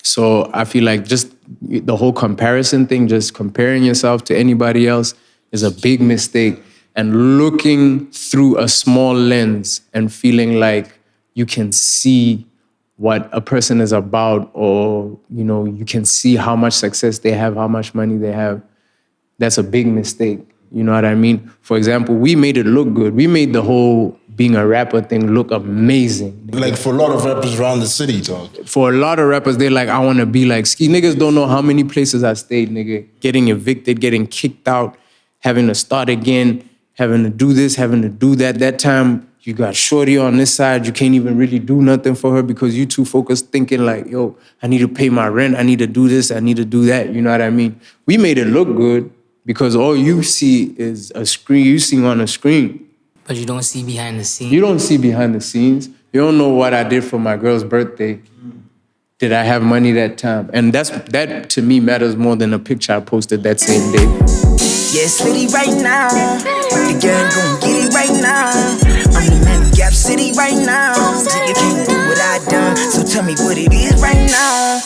So I feel like just the whole comparison thing, just comparing yourself to anybody else is a big mistake. And looking through a small lens and feeling like you can see what a person is about, or, you know, you can see how much success they have, how much money they have, that's a big mistake. You know what I mean? For example, we made it look good. We made the whole being a rapper thing look amazing. Like for a lot of rappers around the city, dog. For a lot of rappers, they're like, I want to be like Ski. Niggas don't know how many places I stayed, nigga. Getting evicted, getting kicked out, having to start again, having to do this, having to do that. That time, you got Shorty on this side. You can't even really do nothing for her because you too focused thinking like, yo, I need to pay my rent. I need to do this. I need to do that. You know what I mean? We made it look good because all you see is a screen. You see on a screen. But you don't see behind the scenes. You don't see behind the scenes. You don't know what I did for my girl's birthday. Did I have money that time? And that to me matters more than a picture I posted that same day. Yeah, City right now. The gang gon' get it right now. I'm the man of Gap City right now. So you can't do what I done. So tell me what it is right now.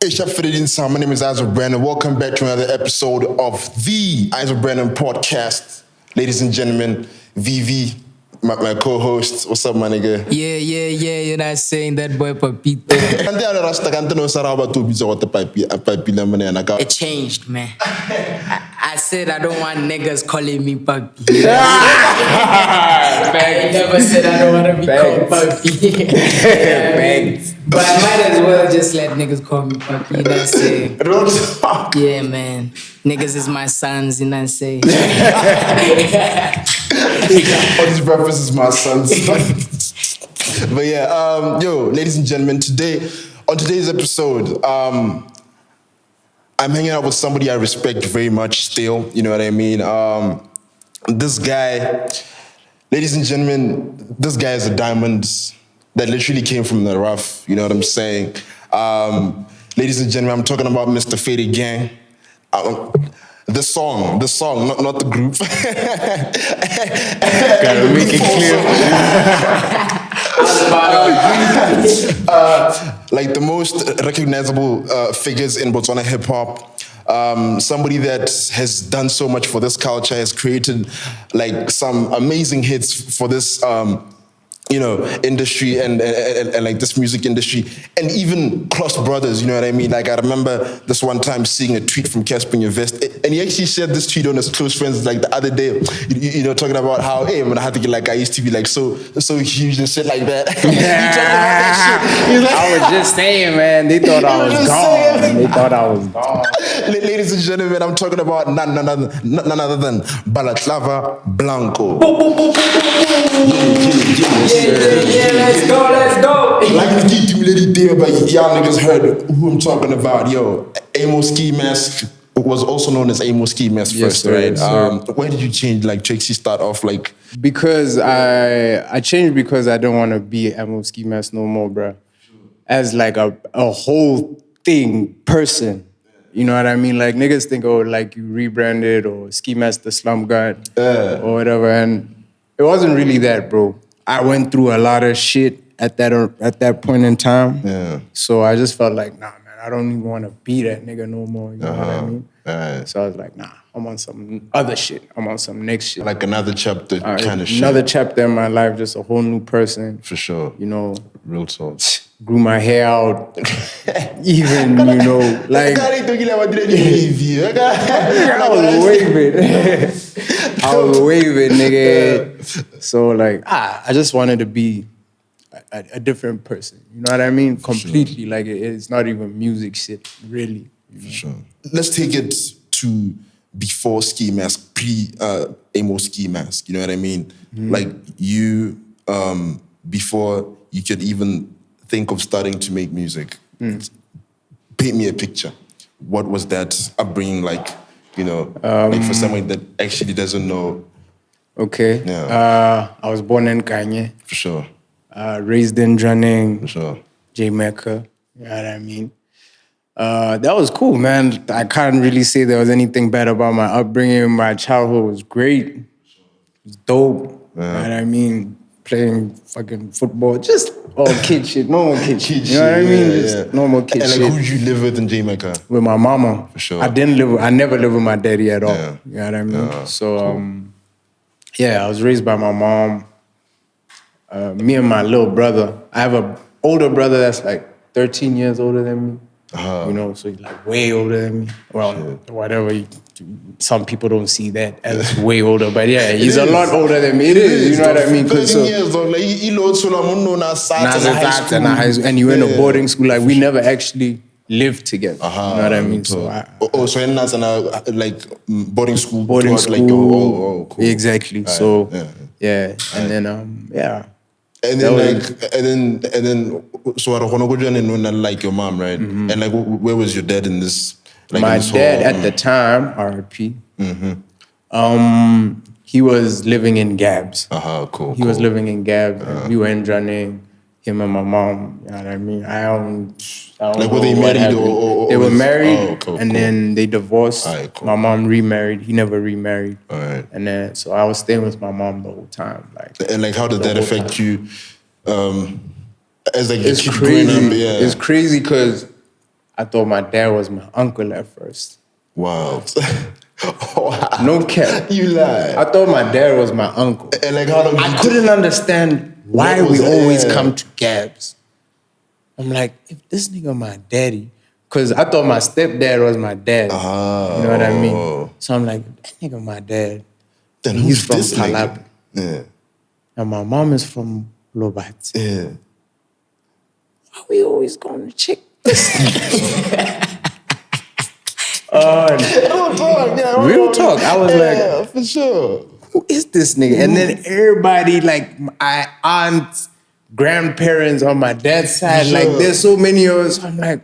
Hey, Chef Fididin Sam. My name is Isaac Brandon. Welcome back to another episode of the Isaac Brandon podcast. Ladies and gentlemen, VV, my co-host. What's up, my nigga? Yeah, you're not saying that boy Papito. It changed, man. I said I don't want niggas calling me Papi. I never said I don't want to be called Papi. But I might as well just let niggas call me Papi. That's it. Yeah, man. Niggas is my sons, you know what I'm saying? All these references, my sons. But yeah, yo, ladies and gentlemen, on today's episode, I'm hanging out with somebody I respect very much still, you know what I mean? This guy, ladies and gentlemen, this guy is a diamond that literally came from the rough, you know what I'm saying? Ladies and gentlemen, I'm talking about Mr. Faded Gang. The song, not the group. Gotta make it clear. Like the most recognizable figures in Botswana hip hop. Somebody that has done so much for this culture, has created like some amazing hits for this industry and like this music industry, and even close brothers, you know what I mean? Like I remember this one time seeing a tweet from Casper Vest, and he actually shared this tweet on his close friends like the other day, you know, talking about how, hey man, I had to get like, I used to be like so huge and shit like that. I was just saying, man, they thought I was gone. Ladies and gentlemen, I'm talking about none other than BALACLAVA BLANCO. Yeah, let's go. Like if you do little deal, but y'all niggas heard who I'm talking about. Yo, Amo Ski Mask was also known as Amo Ski Mask first, sir, right? yes, sir. Why did you change, like Trixie start off like? Because I changed because I don't want to be Amo Ski Mask no more, bro. As like a whole person. You know what I mean? Like niggas think, oh, like you rebranded or Ski Mask the Slum God or whatever, and it wasn't really that, bro. I went through a lot of shit at that point in time. Yeah. So I just felt like, nah, man, I don't even want to be that nigga no more. You know what I mean? So I was like, nah, I'm on some other shit. I'm on some next shit. Like another chapter kind of shit. Another chapter in my life, just a whole new person. For sure. You know. Real talk. Grew my hair out. Even, you know, like... I was waving, nigga. So like, I just wanted to be a different person. You know what I mean? Completely. Sure. Like it's not even music shit, really. You know? Sure. Let's take it to before Ski Mask, pre-Amo Ski Mask. You know what I mean? Mm-hmm. Like you, before you could even think of starting to make music. Paint me a picture. What was that upbringing like? You know, like for someone that actually doesn't know. Okay. Yeah. I was born in Kanye. For sure. Raised in Dranning. For sure. J Mecca. You know what I mean? That was cool, man. I can't really say there was anything bad about my upbringing. My childhood was great. It was dope. Yeah. You know what I mean? Playing fucking football. Just all kid shit, normal kid shit. Kid You know what I shit, mean? yeah, Just yeah. normal kid And shit. like, who did you live with in Jamaica? With my mama. For sure. I never lived with my daddy at all. Yeah. You know what I mean? Yeah, So, cool. yeah, I was raised by my mom. Me and my little brother. I have an older brother that's like 13 years older than me. You know, so he's like way older than me. Well, whatever. Some people don't see that as way older, but yeah, he's a lot older than me. It is, you know what I mean? 13 years old, like, he loads so long, no, na high school. And you went to boarding school, like we never actually lived together. You know what I mean? So so in that's like boarding school. boarding throughout, school. Like, cool. Exactly. So yeah. And then yeah. And then and then so I don't know like your mom, right? And like where was your dad in this? Like my in this dad whole, at the time, R.I.P. He was living in Gabs. Cool. He was living in Gabs. And we were in Jane, him and my mom. You know what I mean? I don't like, were know they what married happened. or They were married, cool, and then they divorced. All right, cool. My mom remarried. He never remarried. All right. And then so I was staying with my mom the whole time. And like, how did that affect you? As like It's a kid crazy. growing up, yeah. It's crazy because I thought my dad was my uncle at first. Wow. Wow. No cap. You lie. I thought my dad was my uncle. And like, how long I couldn't understand why What we was always that? come to Gabs. I'm like, if this nigga my daddy, because I thought my stepdad was my dad. You know what I mean? So I'm like, that nigga my dad. Then He's who's from this nigga? Palab. Yeah. And my mom is from Lobat. Yeah. Why we always going to check? Real talk. I was like, for sure. who is this nigga? And then everybody, like my aunts, grandparents on my dad's side, like there's so many of us. I'm like,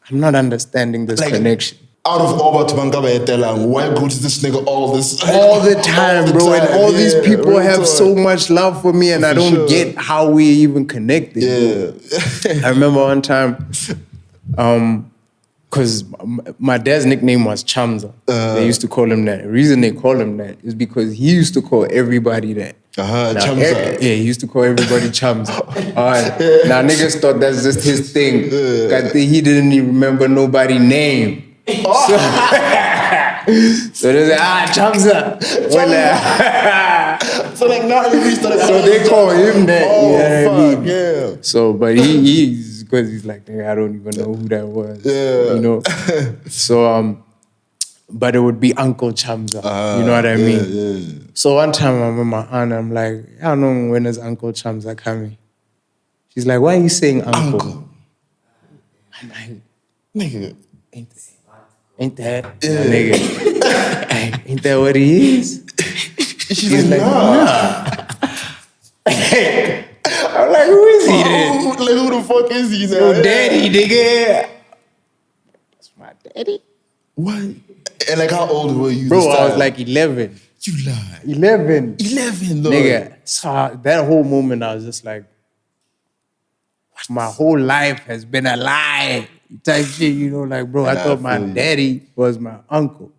I'm not understanding this Like, connection. Out of all to why go to this nigga all this? All the time, All the bro. And time, all these yeah, people real have talk. so much love for me, and I don't sure. get how we even connected. Yeah. I remember one time, because my dad's nickname was Chamza. They used to call him that. The reason they call him that is because he used to call everybody that. Now, Chamza. yeah, he used to call everybody Chamza. Now niggas thought that's just his thing. He didn't even remember nobody's name. So they say, Chamza. So like now you started. So they call him that. Oh, you know what I mean? yeah. So, but he's because he's like, I don't even know who that was. Yeah. You know. So but it would be Uncle Chamza. You know what I mean? Yeah. So one time I'm with my aunt, I'm like, I don't know when is Uncle Chamza coming. She's like, why are you saying uncle? I'm like, Nigga. ain't that? Yeah. Nigga. Ain't that what he is? She's like, nah. I'm like, who is he then? Like, who the fuck is he now? Your daddy, nigga. That's my daddy. What? And like, how old were you? Bro, this I time? was like 11. You lie. 11. 11, though. Nigga. So that whole moment, I was just like, my whole life has been a lie. Type shit, you know, like, bro, I thought my daddy was my uncle.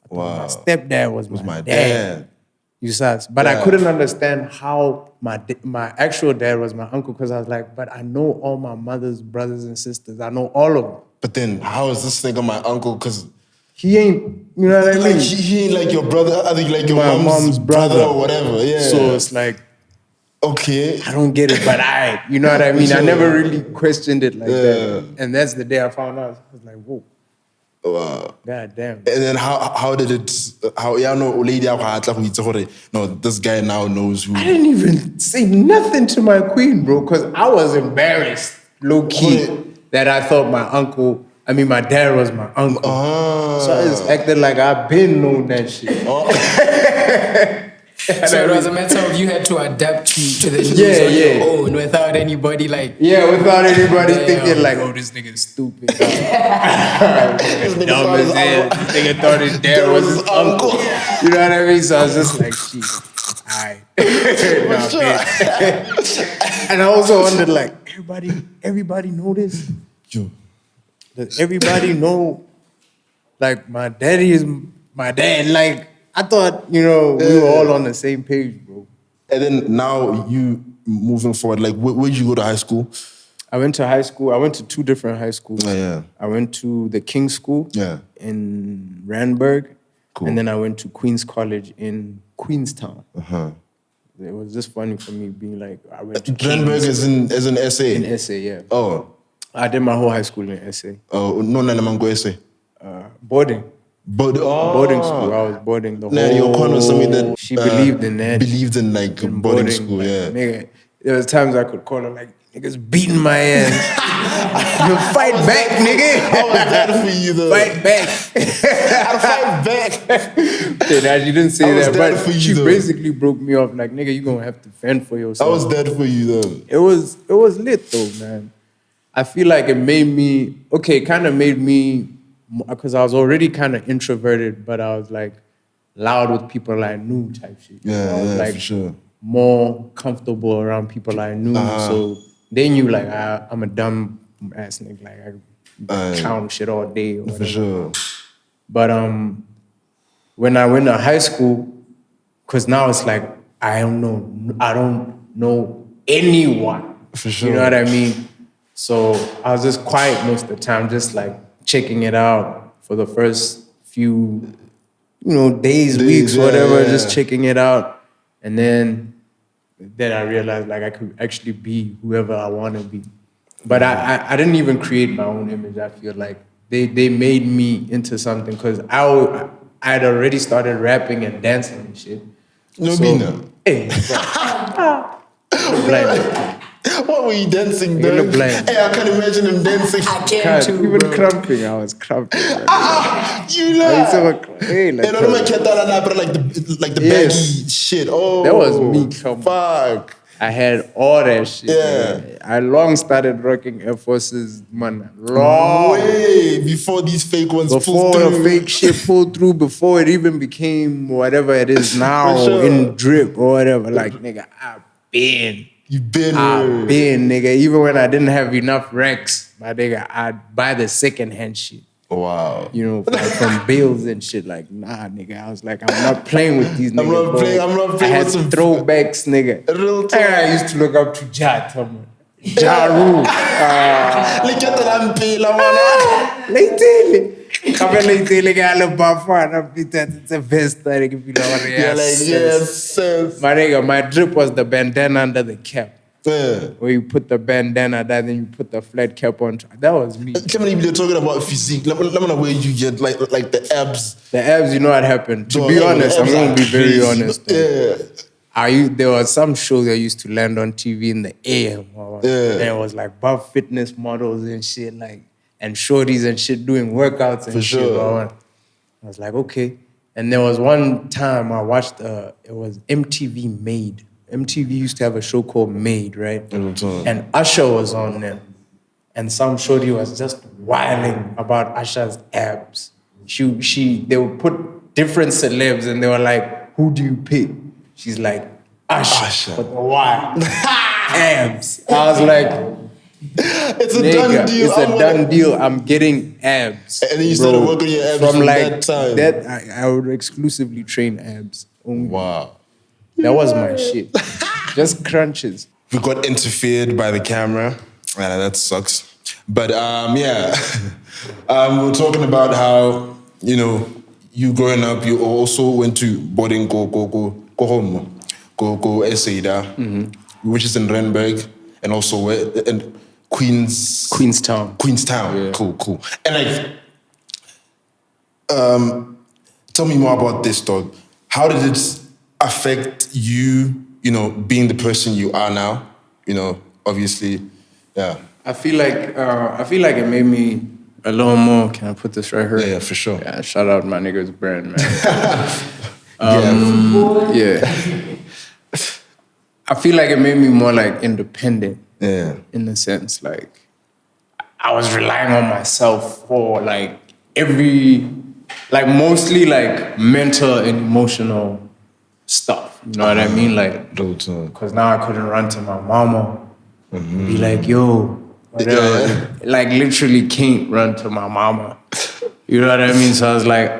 I thought my stepdad was my dad. You saw, but I couldn't understand how my actual dad was my uncle because I was like, but I know all my mother's brothers and sisters. I know all of them. But then, how is this nigga my uncle? Because he ain't, you know what I mean? like, he ain't like your brother. I think like your My mom's brother or whatever. Yeah. So it's like, okay. I don't get it, but you know what I mean? I never really questioned it like that. And that's the day I found out. I was like, whoa. Wow. God damn. And then how did it, no, this guy now knows who. I didn't even say nothing to my queen, bro, because I was embarrassed, low key, that I thought my dad was my uncle. So I just acted like I've been known that shit. So it was a matter of you had to adapt to the news on your own without anybody like... Yeah, without anybody thinking like, oh, this nigga's stupid. Dumb as hell. This nigga thought his dad was his uncle. You know what I mean? So I was just like, shit, alright. And I also wondered like, everybody know this? Yo. Does everybody know like my daddy is my dad? Like, I thought, we were all on the same page, bro. And then now you moving forward, like where did you go to high school? I went to high school. I went to 2 different high schools. Oh, yeah. I went to the King's School in Randburg. Cool. And then I went to Queen's College in Queenstown. It was just funny for me being like, I went to Randburg is in SA? In SA, yeah. Oh. I did my whole high school in SA. Oh, no, Mango SA. Boarding. Boarding school. I was boarding the whole... Your con was something that... She believed in that. Believed in like boarding school, like, yeah. Nigga, there was times I could call her like, niggas beating my ass. You fight back, nigga. I was dead for you though. Fight back. I'll fight back. Nah, she didn't say that, but for you, she though. basically broke me off like, nigga, you gonna have to fend for yourself. I was dead for you though. It was lit though, man. I feel like it made me, kind of made me, because I was already kind of introverted, but I was like loud with people I knew type shit. Yeah, I was like for sure. more comfortable around people I knew. So they knew like I'm a dumb ass nigga, like I clown shit all day or whatever. For sure. But when I went to high school, because now it's like I don't know anyone. For sure. You know what I mean? So I was just quiet most of the time, just like checking it out for the first few, days, weeks, whatever, just checking it out. And then I realized like I could actually be whoever I want to be. But I didn't even create my own image. I feel like they made me into something because I had already started rapping and dancing and shit. No, so, Bina. Hey, bro. What were you dancing, You dog? look blind. Hey, I can imagine him dancing. I can't God, too, even bro. cramping, I was cramping. You know. Hey, like, And I don't like the Yes. baggy shit. Oh, that was me. Come on. Fuck. I had all that shit. Yeah. Man. I long started rocking Air Forces, man. Long. Way before these fake ones Before pulled the through. fake shit pulled through, before it even became whatever it is now, For sure. in drip or whatever. Like, nigga, I've been, nigga. Even when I didn't have enough racks, my nigga, I'd buy the secondhand shit. Wow. Like from bills and shit. Like, nah, nigga. I was like, I'm not playing with these niggas. I'm not playing I had with some throwbacks, nigga. Real Nigga, I used to look up to Ja Rule. Look at that mpila, man. Lately. Come lately, I love Bafana. It's the best thing if you know what it You're like, is. yes. My nigga, my drip was the bandana under the cap. Yeah. Where you put the bandana down, then you put the flat cap on. That was me. Come on, if you're talking about physique, let me know where you get like the abs. The abs, you know what happened. To Dog, be the honest, I'm abs gonna are be very crazy. honest. Yeah. There was some show that used to land on TV in the AM. And it was like buff fitness models and shit, like, and shorties and shit doing workouts and For shit. sure. I was like, okay. And there was one time I watched, it was MTV Made. MTV used to have a show called Made, right? And Usher was on there. And some shorty was just whining about Usher's abs. They would put different celebs and they were like, who do you pick? She's like, Usher. But why? Abs. I was like, It's a done deal. It's a done deal. I'm getting abs. And then you started working your abs from that time. I would exclusively train abs. Only. Wow. That was my shit. Just crunches. We got interfered by the camera. That sucks. But yeah, we're talking about how, you growing up, you also went to boarding go Esaida, which is in Randburg, and also in Queenstown. Yeah. Cool. And like, tell me more about this, dog. How did it affect you, being the person you are now? Obviously, yeah. I feel like it made me a little more. Can I put this right here? Yeah, for sure. Yeah, shout out my nigga's brand, man. Yeah. I feel like it made me more like independent. Yeah. In the sense, like I was relying on myself for like mostly like mental and emotional stuff. You know what I mean? Like, because now I couldn't run to my mama and be like, yo, whatever. Yeah. Like literally can't run to my mama. You know what I mean? So I was like,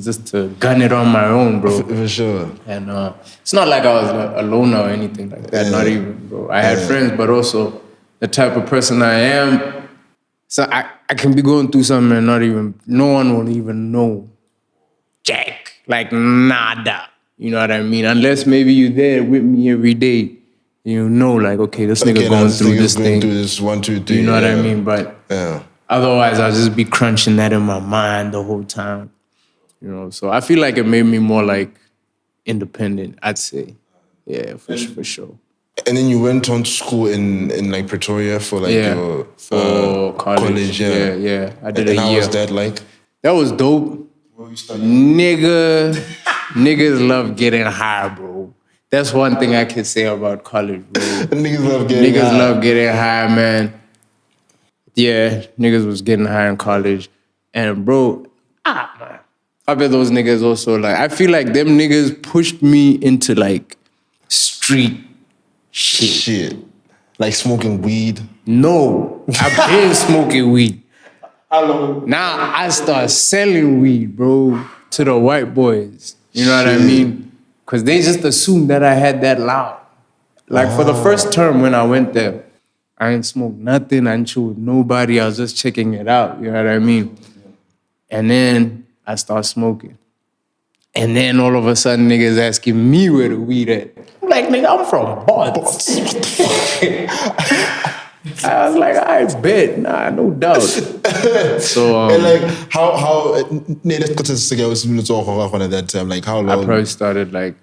just to gun it on my own, bro. For sure. And it's not like I was a loner or anything like that. Not even, bro. I had friends, but also the type of person I am. So I can be going through something and no one will even know. Jack. Like nada. You know what I mean? Unless maybe you're there with me every day. You know, like, okay, this nigga going through this thing. Through this 1, 2, 3. You know what I mean? But otherwise, I'll just be crunching that in my mind the whole time. You know, so I feel like it made me more like independent, I'd say. Yeah, for sure. And then you went on to school in like Pretoria for like your for college. Yeah. I did a year. How was that like? That was dope. Niggas love getting high, bro. That's one thing I can say about college, bro. Niggas love getting high, man. Yeah, niggas was getting high in college. And bro, man. I bet those niggas also like, I feel like them niggas pushed me into like street shit. Like smoking weed? No, I've been smoking weed. How long? Now I start selling weed, bro, to the white boys. You know what I mean? Because they just assumed that I had that loud. Like for the first term when I went there, I didn't smoke nothing. I didn't chill with nobody. I was just checking it out. You know what I mean? And then I start smoking. And then all of a sudden, niggas asking me where the weed at. I'm like, nigga, I'm from Bots. I was like, I bet. Nah, no doubt. So, and like, how at that time, like how long? I probably started like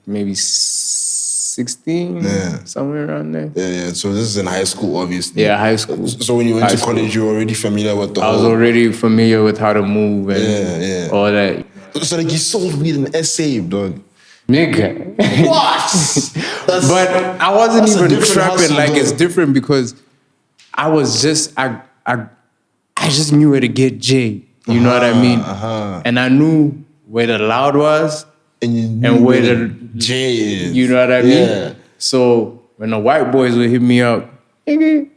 maybe 16, somewhere around there. Yeah. So this is in high school, obviously. Yeah, high school. So when you went to college, you were already familiar with the I was already familiar with how to move and all that. So like you sold weed in SA, dog. Nigga. What? But I wasn't even trapping. Like it's different because I was just I just knew where to get J. You know what I mean? And I knew where the loud was and where the J is. You know what I mean? Yeah. So when the white boys would hit me up, I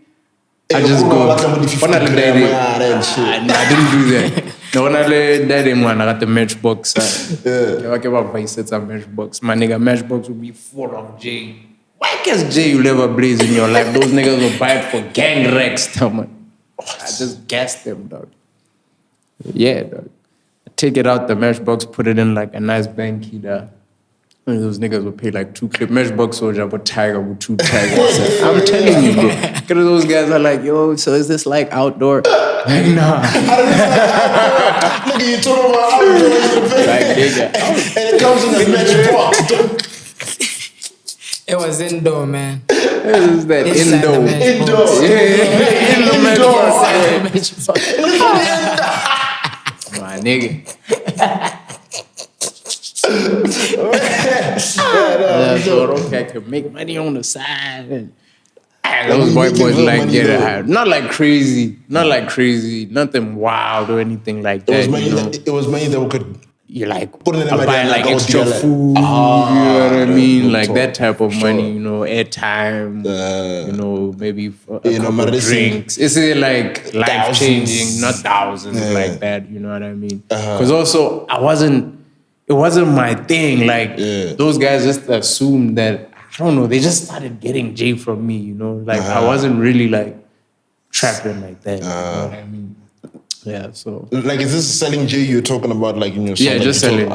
just go. I didn't do that. No, when I let that in, man, I got the matchbox. If I give up my sets of matchbox, my nigga, matchbox would be full of J. Why guess J you'll ever blaze in your life? Those niggas will buy it for gang wrecks, man. I just gassed them, dog. Yeah, dog. I take it out the matchbox, put it in like a nice banky there. And those niggas would pay like 2 clip. Matchbox soldier with tiger with 2 tigers. I'm telling you, bro. Because those guys are like, yo, so is this like outdoor? Like, nah. Nigga, you talking about outdoor. Like, nigga. And it comes in a matchbox. It was indoor, man. This is that indoor. Indoor. Yeah, in the matchbox. My nigga. So okay, I can make money on the side. And those white boys like get it high. Not like crazy, nothing wild or anything like that. It was money that we could. You like buy like extra food, you know what I mean? Like that type of money, you know, airtime, you know, maybe for a couple drinks. It's like life-changing, not thousands like that, you know what I mean? Because also, it wasn't my thing. Like, those guys just assumed that, I don't know, they just started getting J from me, you know? Like, I wasn't really, like, trapping like that, you know what I mean? Yeah, so... Like, is this selling J you're talking about, like, in your song? Yeah, just selling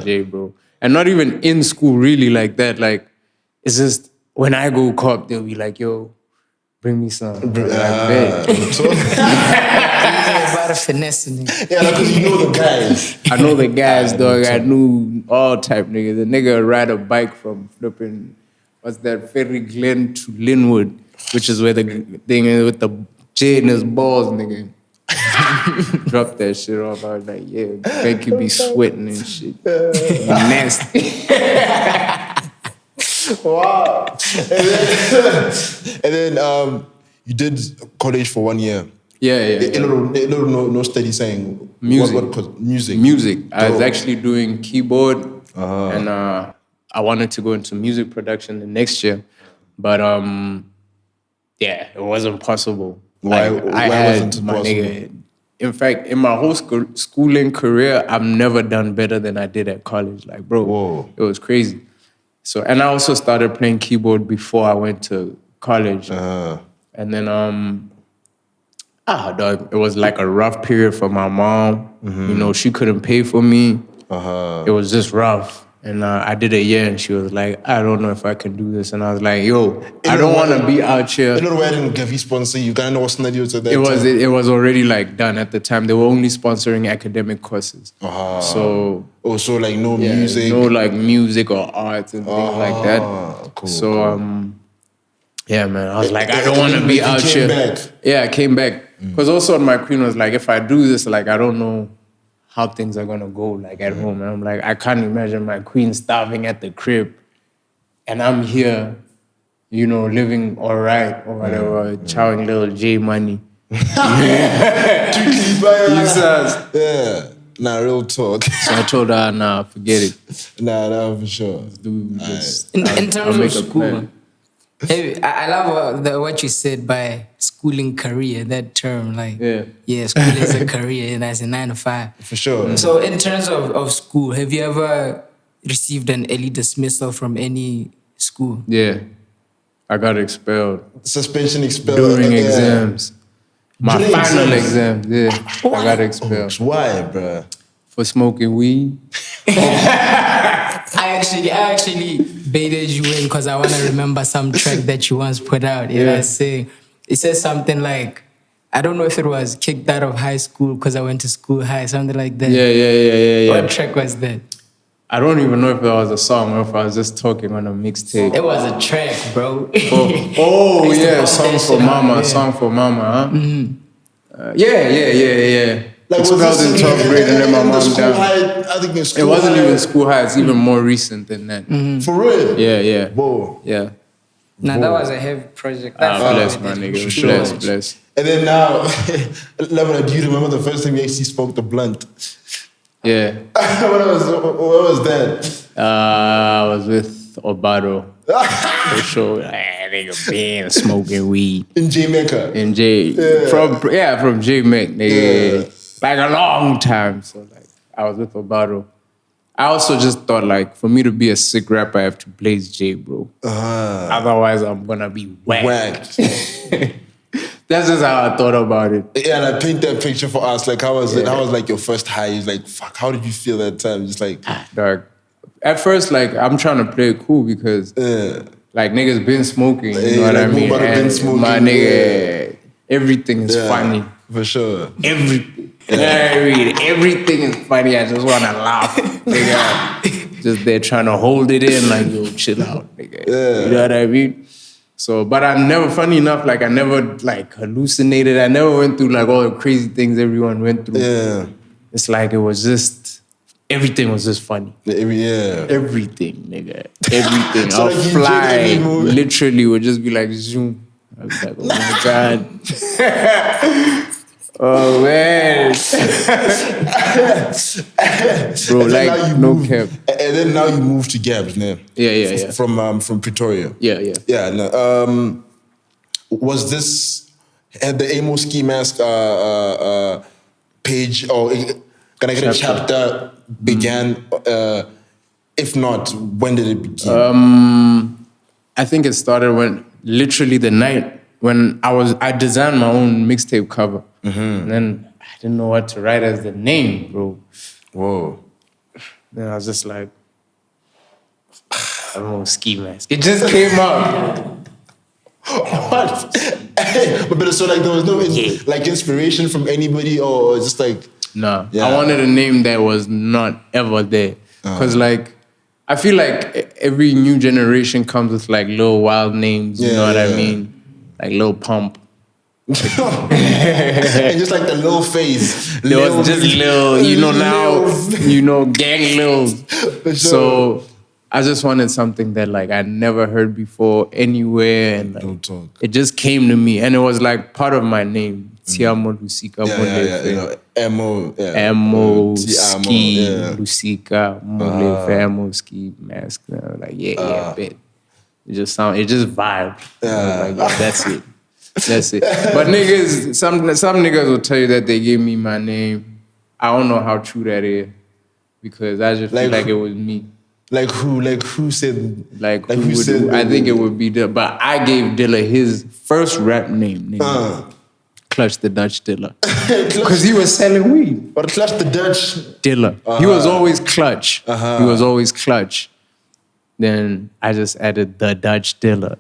J, bro. And not even in school, really, like that. Like, it's just, when I go cop, they'll be like, yo, bring me some. Like, bet. About a finessing. Yeah, because you know the guys. I know the guys, dog. I knew all type niggas. The nigga would ride a bike from flipping, what's that, Ferry Glen to Linwood, which is where the thing is with the J in his balls, nigga. Drop that shit off. I was like, yeah, make you be sweating and shit. Nasty. Wow. And then you did college for 1 year. Yeah. No study saying music. What music? Music. I was actually doing keyboard, and I wanted to go into music production the next year, but yeah, it wasn't possible. Why I wasn't it my possible? nigga, in fact, in my whole schooling career, I've never done better than I did at college. Like, bro, Whoa. it was crazy. So, and I also started playing keyboard before I went to college. And then, dog, it was like a rough period for my mom. You know, she couldn't pay for me. It was just rough. And I did a year and she was like, I don't know if I can do this. And I was like, yo, I don't want to be out here. You know why I didn't give you sponsor? You kind of was not able to that it was already like done at the time. They were only sponsoring academic courses. So also like no music? No like music or arts and things like that. Cool, so yeah, man. I was like, I don't want to be out here. Back. Yeah, I came back. Because also my queen was like, if I do this, like I don't know how things are gonna go like at home. And I'm like, I can't imagine my queen starving at the crib and I'm here, you know, living all right or whatever, chowing little J money. Yeah. Nah, real talk. So I told her, nah, forget it. Nah, for sure. In terms of school, hey, I love what you said by schooling career, that term. Like, yeah, school is a career and that's a 9 to 5. For sure. So in terms of school, have you ever received an early dismissal from any school? Yeah, I got expelled. Suspension expelled. During exams. My final exams, I got expelled. Why, bro? For smoking weed. I actually baited you in because I want to remember some track that you once put out. You know, it says something like, I don't know if it was kicked out of high school because I went to school high, something like that. Yeah. What track was that? I don't even know if it was a song or if I was just talking on a mixtape. It was a track, bro. Oh yeah, Song for Mama, Song for Mama, huh? Yeah. Like, expelled in 12th grade and then my mom down. I think in school it wasn't even school high, it's even more recent than that. For real? Yeah. Whoa. Yeah. Nah, that was a heavy project. Bless, my nigga. Bless. And then now, Lemon, do you remember the first time you actually smoked a blunt? Yeah. What was that? I was with Obado. For sure. Nigga been smoking weed. In Jamaica? In J. From J-Mac, nigga. Like a long time. So like, I was with Obado. I also just thought like, for me to be a sick rapper, I have to blaze J, bro. Otherwise, I'm gonna be whack. That's just how I thought about it. Yeah, and I paint that picture for us. Like, how was it? How was like your first high? It's like, fuck, how did you feel that time? Just like, dog. At first, like, I'm trying to play it cool because, like, niggas been smoking, you know what I mean? And my nigga, everything is funny. For sure. Everything. You know what I mean? Everything is funny. I just want to laugh, nigga. Just they're trying to hold it in, like, yo, chill out, nigga. You know what I mean? So, but I never, funny enough, like, I never, like, hallucinated. I never went through, like, all the crazy things everyone went through. Yeah. It's like, it was just, everything was just funny. Everything, nigga. Everything. So I'll like fly, literally, would just be like, zoom. I was like, oh my God. Oh, man. Bro, like, no cap. And then now you moved to Gabs, man. Yeah. From Pretoria. Yeah. Yeah, no, was this, had the Amo Ski Mask page, or can I get a chapter began? If not, when did it begin? I think it started when, literally the night when I designed my own mixtape cover. And then I didn't know what to write as the name, bro. Whoa. Then I was just like, I don't know, Ski Mask. It just came out. What? But so like there was no like inspiration from anybody or just like... Nah, I wanted a name that was not ever there. Because like, I feel like every new generation comes with like little wild names, you know what I mean? Like Lil Pump. And just like the little face. There was just little, you know, now, you know, gang Lils. Sure. So I just wanted something that like I never heard before anywhere. And like, it just came to me. And it was like part of my name. Tiamo Lusika Molefe. Amo Ski Lusika Molefe. Amo Ski Mask. Like, bet. It just vibed. Like, that's it. That's it. But niggas, some niggas will tell you that they gave me my name. I don't know how true that is because I just feel like it was me. Like who? Like who said? Like who said? I think it would be Dilla. But I gave Dilla his first rap name. Clutch the Dutch Dilla. Because he was selling weed. But Clutch the Dutch Dilla. He was always Clutch. He was always Clutch. Then I just added the Dutch Dilla.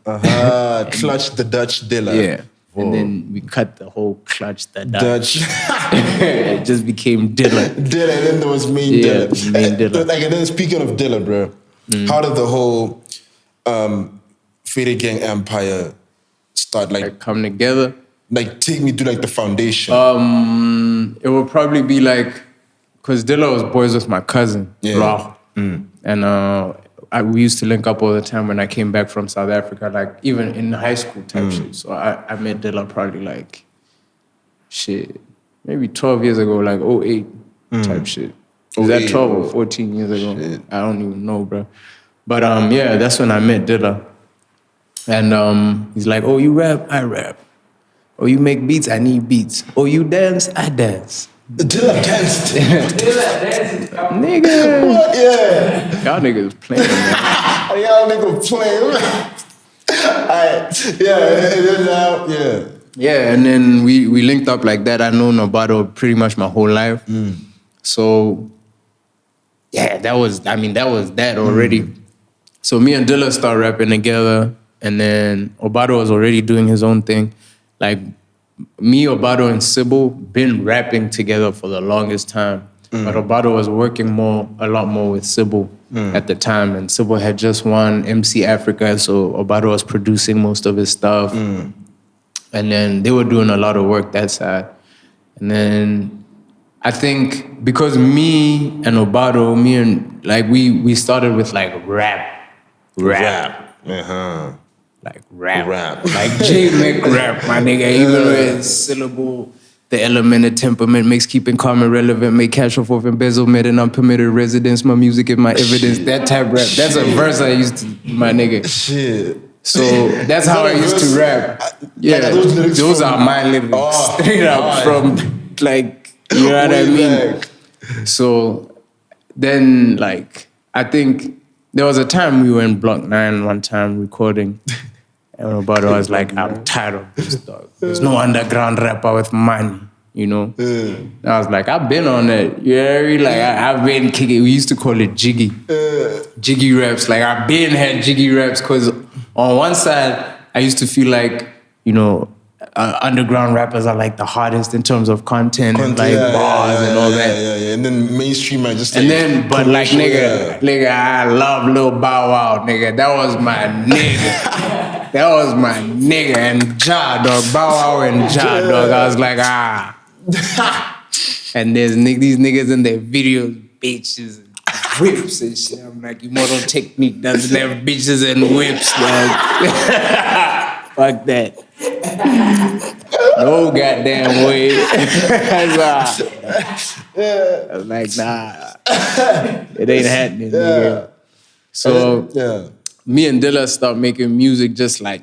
Clutch the Dutch Dilla. Yeah. Whoa. And then we cut the whole Clutch the Dutch. It just became Dilla. Dilla, and then there was main Dilla. Main Dilla. Like, and then speaking of Dilla, bro, how did the whole Faded Gang empire start? Like come together? Like take me to like the foundation. It would probably be like, cause Dilla was boys with my cousin, Ra. And we used to link up all the time when I came back from South Africa, like even in high school type shit. So I met Dilla probably like, maybe 12 years ago, like 08 type shit. Was that 12 or 14 years ago? Shit. I don't even know, bro. But yeah, that's when I met Dilla. And he's like, oh, you rap? I rap. Oh, you make beats? I need beats. Oh, you dance? I dance. Dilla danced. Dilla danced. Nigga. What? Yeah. Y'all niggas playing, man. Y'all niggas playing. Alright. Yeah, and then now, yeah. Yeah, and then we linked up like that. I know Nobato pretty much my whole life. So, yeah, that was that already. So me and Dilla started rapping together, and then Obato was already doing his own thing. Like, me, Obato, and Sybil been rapping together for the longest time. But Obato was working a lot more with Sybil at the time. And Sybil had just won MC Africa, so Obato was producing most of his stuff. And then they were doing a lot of work that side. And then I think because me and Obato, we started with like rap. Like rap. Like J-Mac rap, my nigga. Even with syllable, the element of temperament makes keeping calm and relevant, make cash off of embezzlement and unpermitted residence. My music is my evidence. That type rap. That's a verse I used to, my nigga. Shit. So that's how I used to rap. Yeah, like those are my lyrics. Straight up from, like, you know what I mean? So then, like, I think there was a time we were in Block 9 one time recording. And Roberto was like, I'm tired of this, dog. There's no underground rapper with money, you know? And I was like, I've been on it. You know what I mean? Like, I've been kicking. We used to call it jiggy. Jiggy raps. Like, I've been had jiggy raps because on one side, I used to feel like, you know, underground rappers are like the hardest in terms of content and like bars and all that. Yeah. And then mainstream, I just and then, but like nigga, I love Lil Bow Wow, nigga. That was my nigga. That was my nigga and Ja, dog. Bow Wow and Ja, dog. I was like, And there's these niggas in their videos, bitches and whips and shit. I'm like, Immortal Technique doesn't have bitches and whips, dog. Fuck that. No goddamn way. I was like, nah. It ain't happening, nigga. So me and Dilla started making music just like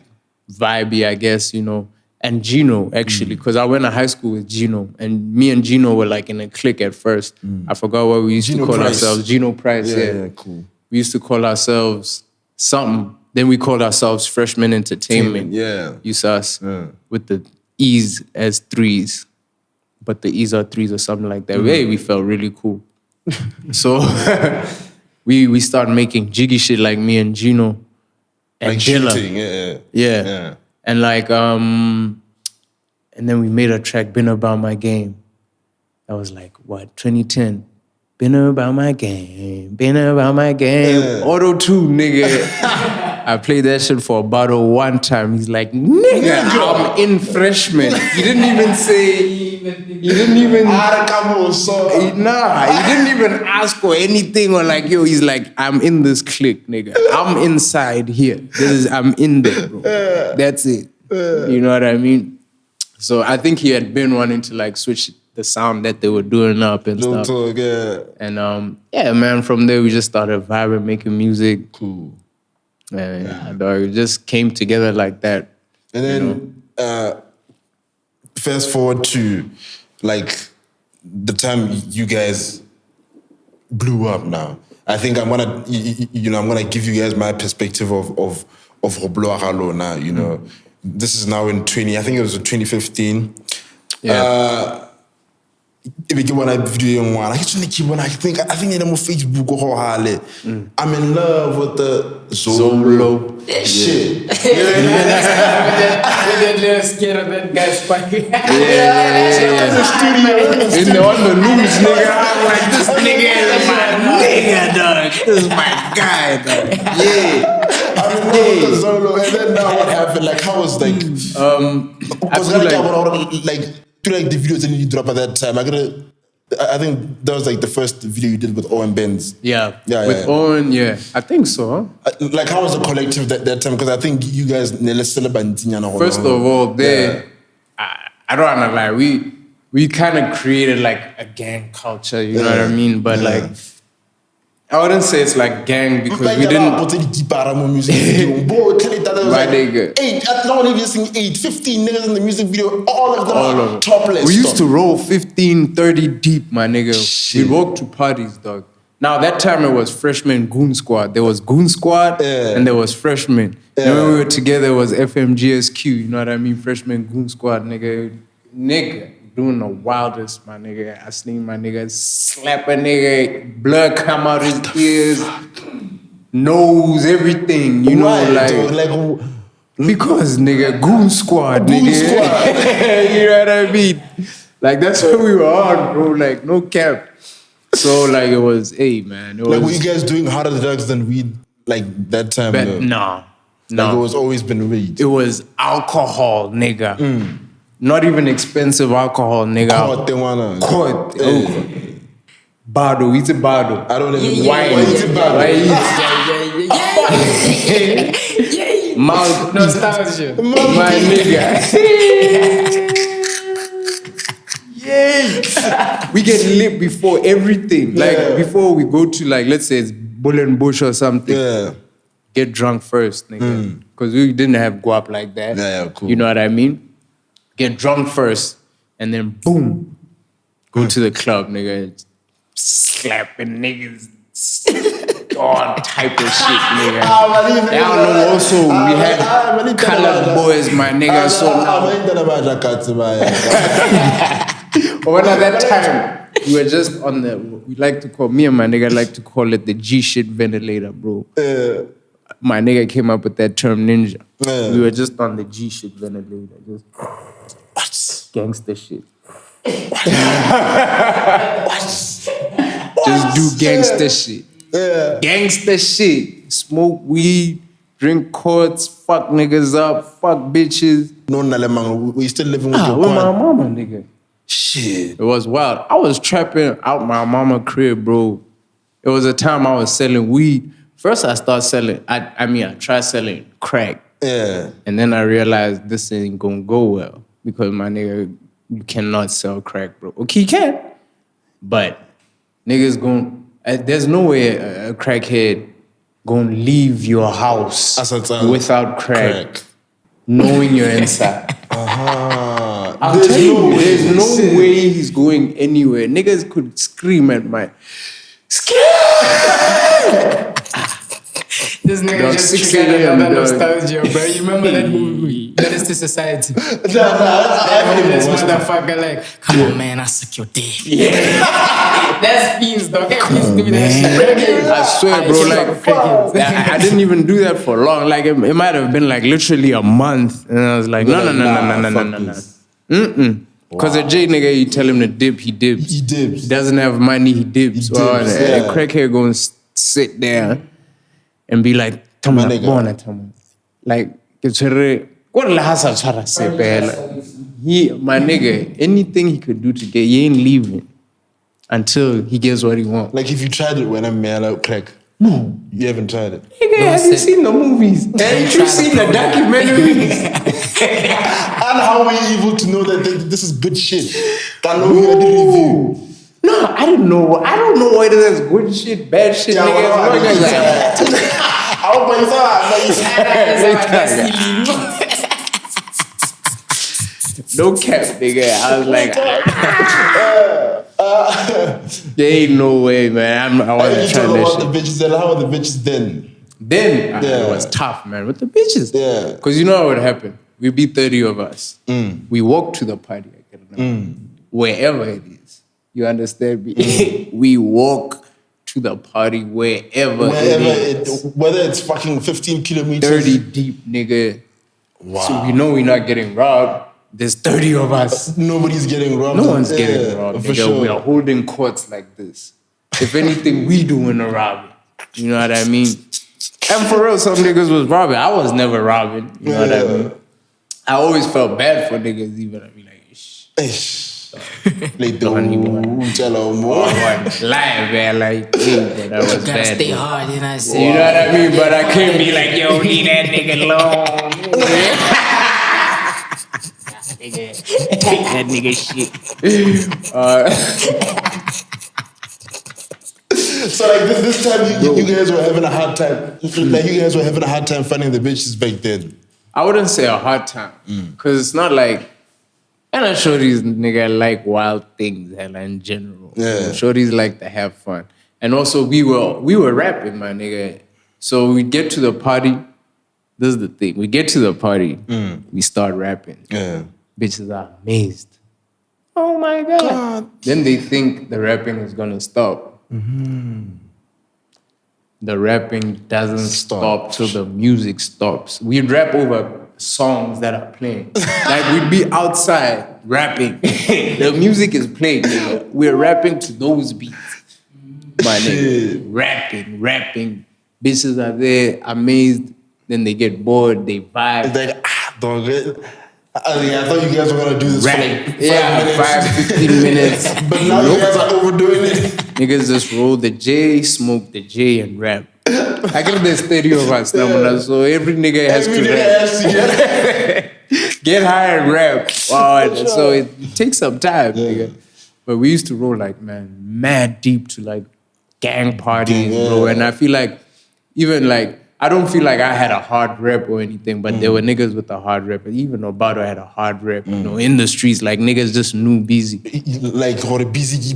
vibey, I guess, you know. And Gino, actually, because I went to high school with Gino. And me and Gino were like in a clique at first. I forgot what we used to call ourselves. Gino Price, yeah. Cool. We used to call ourselves something. Then we called ourselves Freshman Entertainment. Yeah. Use us with the E's as threes. But the E's are threes or something like that. Hey, we felt really cool. So we started making jiggy shit like me and Gino and like Dilla. Shooting, Yeah. And like, and then we made a track, Been About My Game. That was like, what, 2010? Been about my game, been about my game. Auto-tune, nigga. I played that shit for Obato one time. He's like, nigga, I'm in freshman. He didn't even say, he didn't even ask for anything or like, yo, he's like, I'm in this clique, nigga. I'm inside here. I'm in there, bro. That's it. You know what I mean? So I think he had been wanting to like switch the sound that they were doing up and stuff. Talk, And yeah, man, from there we just started vibing, making music. Cool. And dog, it just came together like that. And then fast forward to like the time you guys blew up now. I think I'm gonna give you guys my perspective of Roblox now, you know. This is now in 2015. Yeah. I think I'm on Facebook or I'm in love with the Zolo. Shit. With that little scared of that guy spiking. Yeah. In the on the news, nigga, I'm like, this nigga is my nigga, dog. This is my guy, dog. Yeah. I'm in love with the Zolo, and then now what happened? Like, how was like? Do like the videos that you drop at that time? I think that was like the first video you did with Owen Benz. Yeah. With Owen, yeah. I think so. Like, how was the collective that time? Because I think you guys First of all, I don't wanna lie, we kind of created like a gang culture, you know what I mean? But like, I wouldn't say it's like gang because we didn't. Music video. Bro, tell it that there was My like nigga. 15 niggas in the music video. All of them are topless. We used to roll 15, 30 deep, my nigga. Shit. We'd walk to parties, dog. Now, that time it was freshman Goon Squad. There was Goon Squad and there was freshmen. And when we were together, it was FMGSQ, you know what I mean? Freshman Goon Squad, nigga. Doing the wildest, my nigga. I seen my nigga slap a nigga, blood come out his ears, nose, everything, you know, because nigga, Goon Squad, nigga. Goon Squad. You know what I mean? Like, that's what we were on, bro. Like, no cap. So, like, it was, man. It was, like, were you guys doing harder drugs than weed, like, that time? No. Like, it was always been weed. It was alcohol, nigga. Not even expensive alcohol, nigga. Court. Bado, it's a bado. I don't even wine. It's a bado. Mouth Nostalgia. my nigga. Yeah. We get lit before everything. Like, before we go to, like, let's say it's Bull and Bush or something. Yeah. Get drunk first, nigga. Because we didn't have guap like that. Yeah, cool. You know what I mean? Get drunk first, and then boom, go to the club, nigga. Slapping niggas, all type of shit, nigga. Y'all know also we had colored boys, my nigga. So now, but at that time, we were just on we like to call, me and my nigga like to call it the G shit ventilator, bro. My nigga came up with that term, ninja. We were just on the G shit ventilator, just gangster shit. Just do gangster shit. Gangster shit. Smoke weed, drink quarts, fuck niggas up, fuck bitches. No, we still living with your With my mama, nigga. Shit. It was wild. I was trapping out my mama crib, bro. It was a time I was selling weed. First, I started selling, I tried selling crack. Yeah. And then I realized this ain't gonna go well because, my nigga, you cannot sell crack, bro. Okay, you can, but niggas there's no way a crackhead gonna leave your house without crack, knowing you're inside. I'll tell you, there's no way he's going anywhere. Niggas could scream at my This nigga just triggered another nostalgia, bro. You remember that movie? Menace to Society. This motherfucker like, come on, man, I suck your dick. Yeah. That's fiends, dog. Fiends do that shit. I swear, bro, like, I didn't even do that for long. Like, it might have been like literally a month. And I was like, no. Because a J nigga, you tell him to dip, he dips. He dips. He doesn't have money, he dips. He dips, A crackhead gonna sit there and be like, Tama, like, my nigga, anything he could do to get, he ain't leaving until he gets what he wants. Like, if you tried it when I'm mad out crack. No. You haven't tried it. Nigga, have you seen the movies? Haven't you seen the documentaries? And how were you able to know that this is good shit? I know you had the review. No, I didn't know. I don't know whether that's good shit, bad shit, Yeah, nigga. No cap, nigga. I was like, there ain't no way, man. I want to try talk that about shit. the bitches then. How were the bitches then? Then it was tough, man, with the bitches. Yeah. Because you know what would happen? We'd be 30 of us. We walk to the party, wherever it is. You understand me? We walk to the party wherever it is. Whether it's fucking 15 kilometers. 30 deep, nigga. Wow. So we know we're not getting robbed. There's 30 of us. Nobody's getting robbed. No one's getting robbed, for nigga. sure. We are holding courts like this. If anything, we doing the robbing. You know what I mean? And for real, some niggas was robbing. I was never robbing. You know what I mean? I always felt bad for niggas, even. I mean, like, Ish. Like, tell them more. live, man. Like, hey, bro, that was You gotta bad. stay bro. hard, you know what I'm You saying? know what I mean? But I can't be like, yo, leave that nigga alone. Take that nigga shit. So like this time you guys were having a hard time. Like you guys were having a hard time finding the bitches back then. I wouldn't say a hard time. Because it's not like, and I'm sure these nigga like wild things hella in general. Yeah. I'm sure these like to have fun. And also we were rapping, my nigga. So we get to the party. This is the thing. We get to the party. We start rapping. Yeah. Bitches are amazed. Oh my God. Then they think the rapping is gonna stop. The rapping doesn't stop till the music stops. We rap over songs that are playing. Like we'd be outside rapping. The music is playing. Nigga. We're rapping to those beats. My nigga. Rapping. Bitches are there, amazed. Then they get bored, they vibe. It's like, dog. I thought you guys were gonna do this for like 5 minutes. 15 minutes. But now you guys are overdoing it. Niggas just roll the J, smoke the J, and rap. I guess there's 30 of us now, so every nigga has to rap. Get high and rap. Wow, so it takes some time, nigga. But we used to roll like, man, mad deep to like gang parties, bro. And I feel like, even like, I don't feel like I had a hard rep or anything, but there were niggas with a hard rep. Even Obado had a hard rep, you know, in the streets. Like, niggas just knew busy. Like, or busy.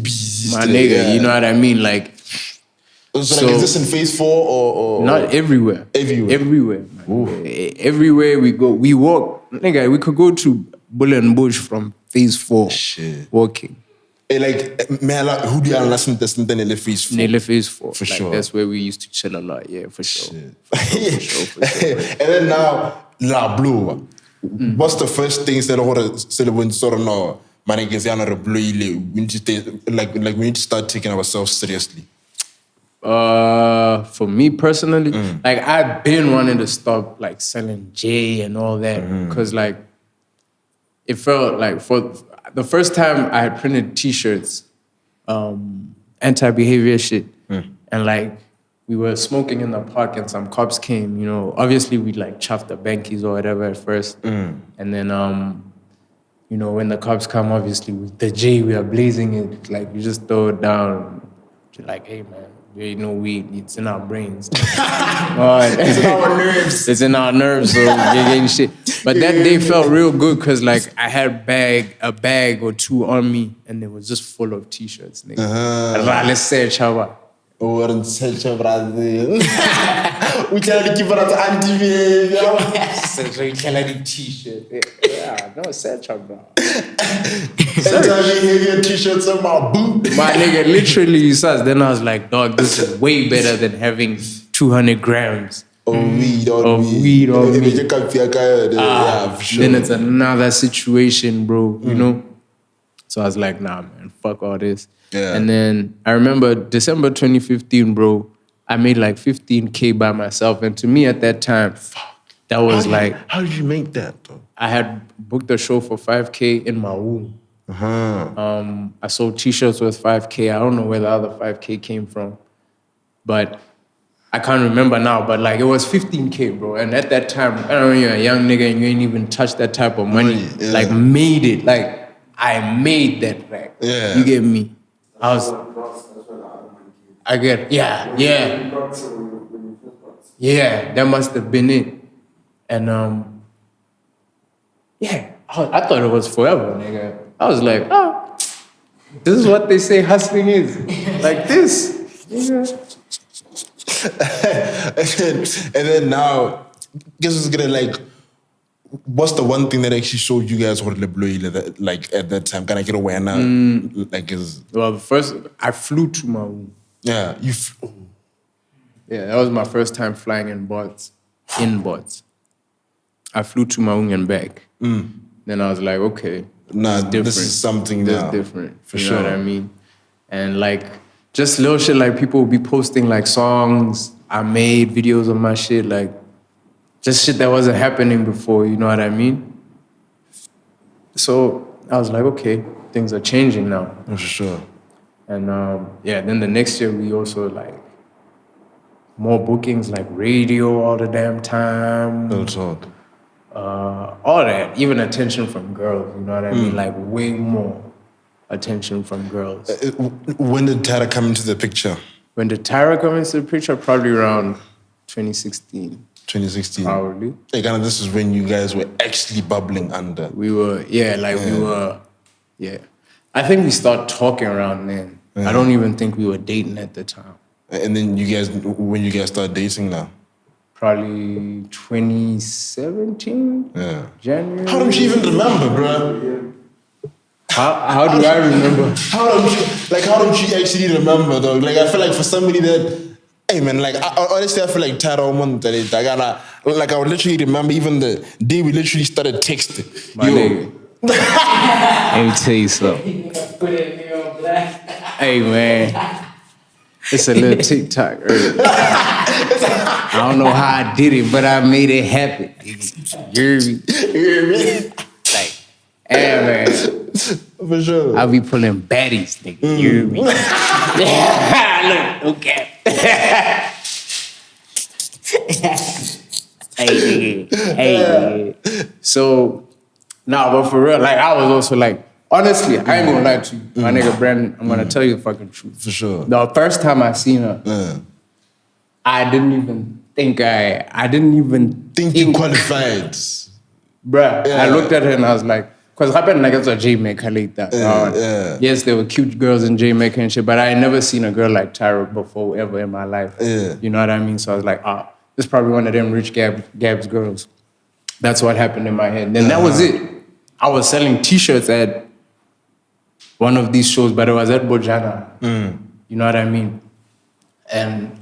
My nigga, you know what I mean? Like, so like, is this in phase 4 or? Not everywhere. Everywhere. Man. Everywhere we go. We walk. Nigga, we could go to Bull and Bush from phase 4. Shit. Walking. Like, who do you listen to in phase 4? Nearly phase 4. For like, sure. That's where we used to chill a lot. Yeah, for sure. For sure. And then now, La Blue. What's the first things that I want to say when sort of now, man, I guess we need to we need to start taking ourselves seriously. For me personally, like I've been wanting to stop like selling J and all that because like it felt like for the first time I had printed T-shirts, anti-behavior shit, and like we were smoking in the park and some cops came. You know, obviously we like chuffed the bankies or whatever at first, and then you know when the cops come, obviously with the J we are blazing it. Like you just throw it down, you're like, hey man. There ain't no weed. It's in our brains. It's in our nerves. It's in our nerves, so you're getting shit. But that day felt real good because like I had a bag or two on me and it was just full of T-shirts, nigga. Let's say chawa. Or in Selcha Brazil. We tell the keeper at anti-behavior. Selcha T-shirt. Yeah, no, Selcha, bro. Anti-behavior T-shirts on my boot. My nigga, literally, you saw. Then I was like, dog, this is way better than having 200 grams of weed on me. Yeah, for sure. Then it's another situation, bro, you know? So I was like, nah, man, fuck all this. Yeah. And then I remember December 2015, bro, I made like 15K by myself. And to me at that time, that was How did you make that, though? I had booked a show for 5K in my womb. I sold T-shirts worth 5K. I don't know where the other 5K came from. But I can't remember now, but like it was 15K, bro. And at that time, I don't know, you're a young nigga and you ain't even touched that type of money. Yeah. Like made it. Like I made that back. Yeah. You get me? Yeah, that must have been it. And I I thought it was forever, nigga. I was like, oh, this is what they say hustling is. Like this. Nigga. and then now, guess what's gonna like, what's the one thing that actually showed you guys what the like at that time? Can I get away now? Like is Well, first I flew to my room. yeah, Yeah, that was my first time flying in bots. I flew to Maung and back. Then I was like, okay, nah, it's different. this is something This now. different. For you sure. know what I mean? And like just little shit, like people would be posting like songs I made, videos of my shit, like just shit that wasn't happening before, you know what I mean? So I was like, okay, things are changing now. For sure. And then the next year we also like more bookings, like radio all the damn time. Real talk. All that, even attention from girls, you know what I mean? Like way more attention from girls. When did Tara come into the picture? When did Tyra come into the picture? Probably around 2016. 2016. Probably. Like, kind of, this is when you guys were actually bubbling under. We were. I think we started talking around then. I don't even think we were dating at the time. And then when you guys started dating now? Probably 2017, January. How don't you even remember, bro? How do I remember? How don't you actually remember, dog? Like, I feel like for somebody that, hey man, like, honestly, I feel like Tara, like, I would literally remember even the day we literally started texting. My nigga. Let me tell you something. Hey man. It's a little TikTok early. I don't know how I did it, but I made it happen. You hear me? Like, hey man. For sure. I'll be pulling baddies, nigga. You hear me? Look, okay. Hey, nigga. So, but for real, like, I was also like, honestly, I ain't gonna lie to you. My nigga Brandon, I'm gonna tell you the fucking truth. For sure. The first time I seen her, I didn't even think you qualified. Bruh, I looked at her and I was like, because happened like it's a Jamaica like that. Yes, there were cute girls in Jamaica and shit, but I had never seen a girl like Tyra before ever in my life. You know what I mean? So I was like, this is probably one of them rich Gabs girls. That's what happened in my head. Then that was it. I was selling t-shirts at one of these shows, but it was at Bojana. You know what I mean? And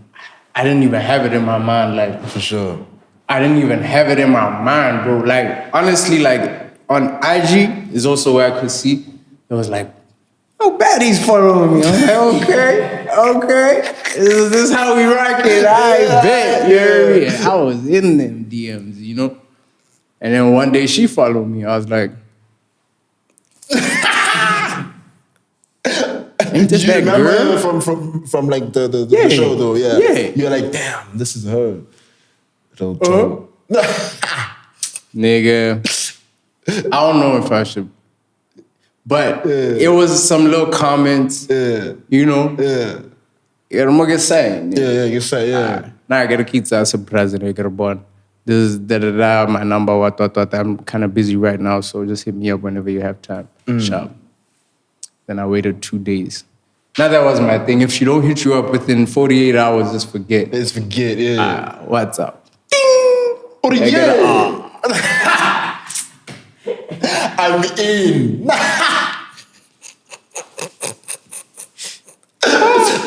I didn't even have it in my mind, like... For sure. I didn't even have it in my mind, bro. Like, honestly, like, on IG is also where I could see, it was like, oh, baddies following me. I'm like, okay. Is this how we rock it? I bet, you hear me? And I was in them DMs, you know? And then one day she followed me. I was like... Ain't this that girl? From like the show though, yeah. You're like, damn, this is her. Nigga, I don't know if I should, but it was some little comments, you know? Yeah, I'm gonna say. You say, Now I gotta keep that surprise and I get a bond. This is my number, what. I'm kind of busy right now, so just hit me up whenever you have time. Sharp. Then I waited 2 days. Now that was my thing. If she don't hit you up within 48 hours, just forget. Just forget, What's up? Ding! I'm in.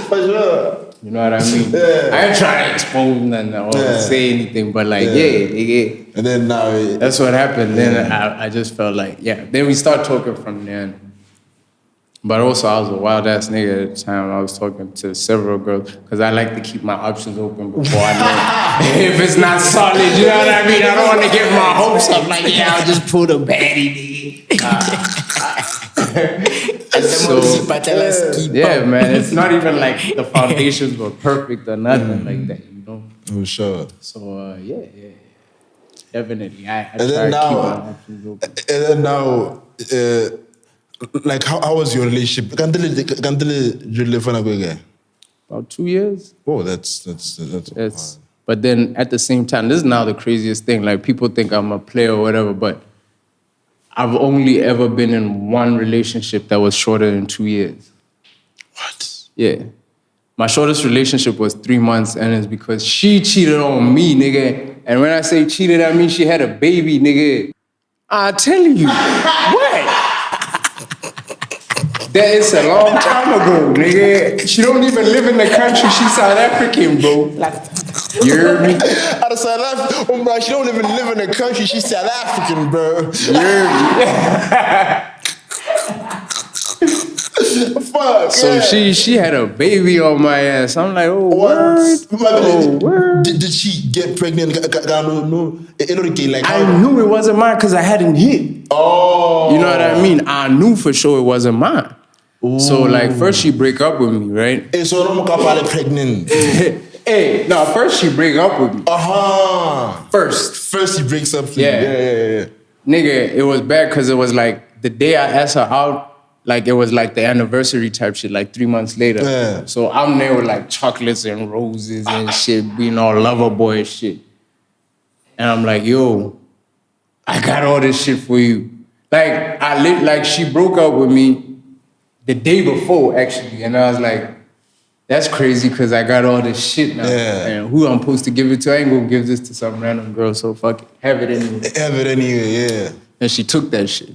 For sure. You know what I mean? I ain't trying to expose nothing or say anything, but like, yeah. And then now... That's what happened. Then I just felt like, Then we start talking from there. But also, I was a wild-ass nigga at the time. I was talking to several girls because I like to keep my options open before I know if it's not solid, you know what I mean? I don't want to get my hopes up like, I'll just pull the baddie, nigga. Man, it's not even like the foundations were perfect or nothing like that, you know? For sure. So, definitely. I and try to keep my options open. And then now... like, how was your relationship? About 2 years. Oh, that's but then at the same time, this is now the craziest thing. Like, people think I'm a player or whatever, but I've only ever been in one relationship that was shorter than 2 years. What? Yeah. My shortest relationship was 3 months, and it's because she cheated on me, nigga. And when I say cheated, I mean she had a baby, nigga. I tell you, what? That is a long time ago, nigga. She don't even live in the country. She's South African, bro. You heard me? Out of South Africa, oh bro, she don't even live in the country. She's South African, bro. You heard me? Fuck. So yeah. she had a baby on my ass. I'm like, oh, What? word. Oh, word. Did she get pregnant? No. I knew it wasn't mine because I hadn't hit. Oh. You know what I mean? I knew for sure it wasn't mine. Ooh. So like first she break up with me, right? Hey, so I'm pregnant. Hey, no, first she break up with me. First he breaks up with Yeah. you. Yeah. Nigga, it was bad because it was like the day I asked her out, like it was like the anniversary type shit, like 3 months later. Yeah. So I'm there with like chocolates and roses and shit, being all lover boy and shit. And I'm like, yo, I got all this shit for you. Like she broke up with me the day before, actually. And I was like, that's crazy because I got all this shit now. Yeah. And who I'm supposed to give it to? I ain't gonna give this to some random girl, so fuck it. Have it anyway. Yeah. And she took that shit.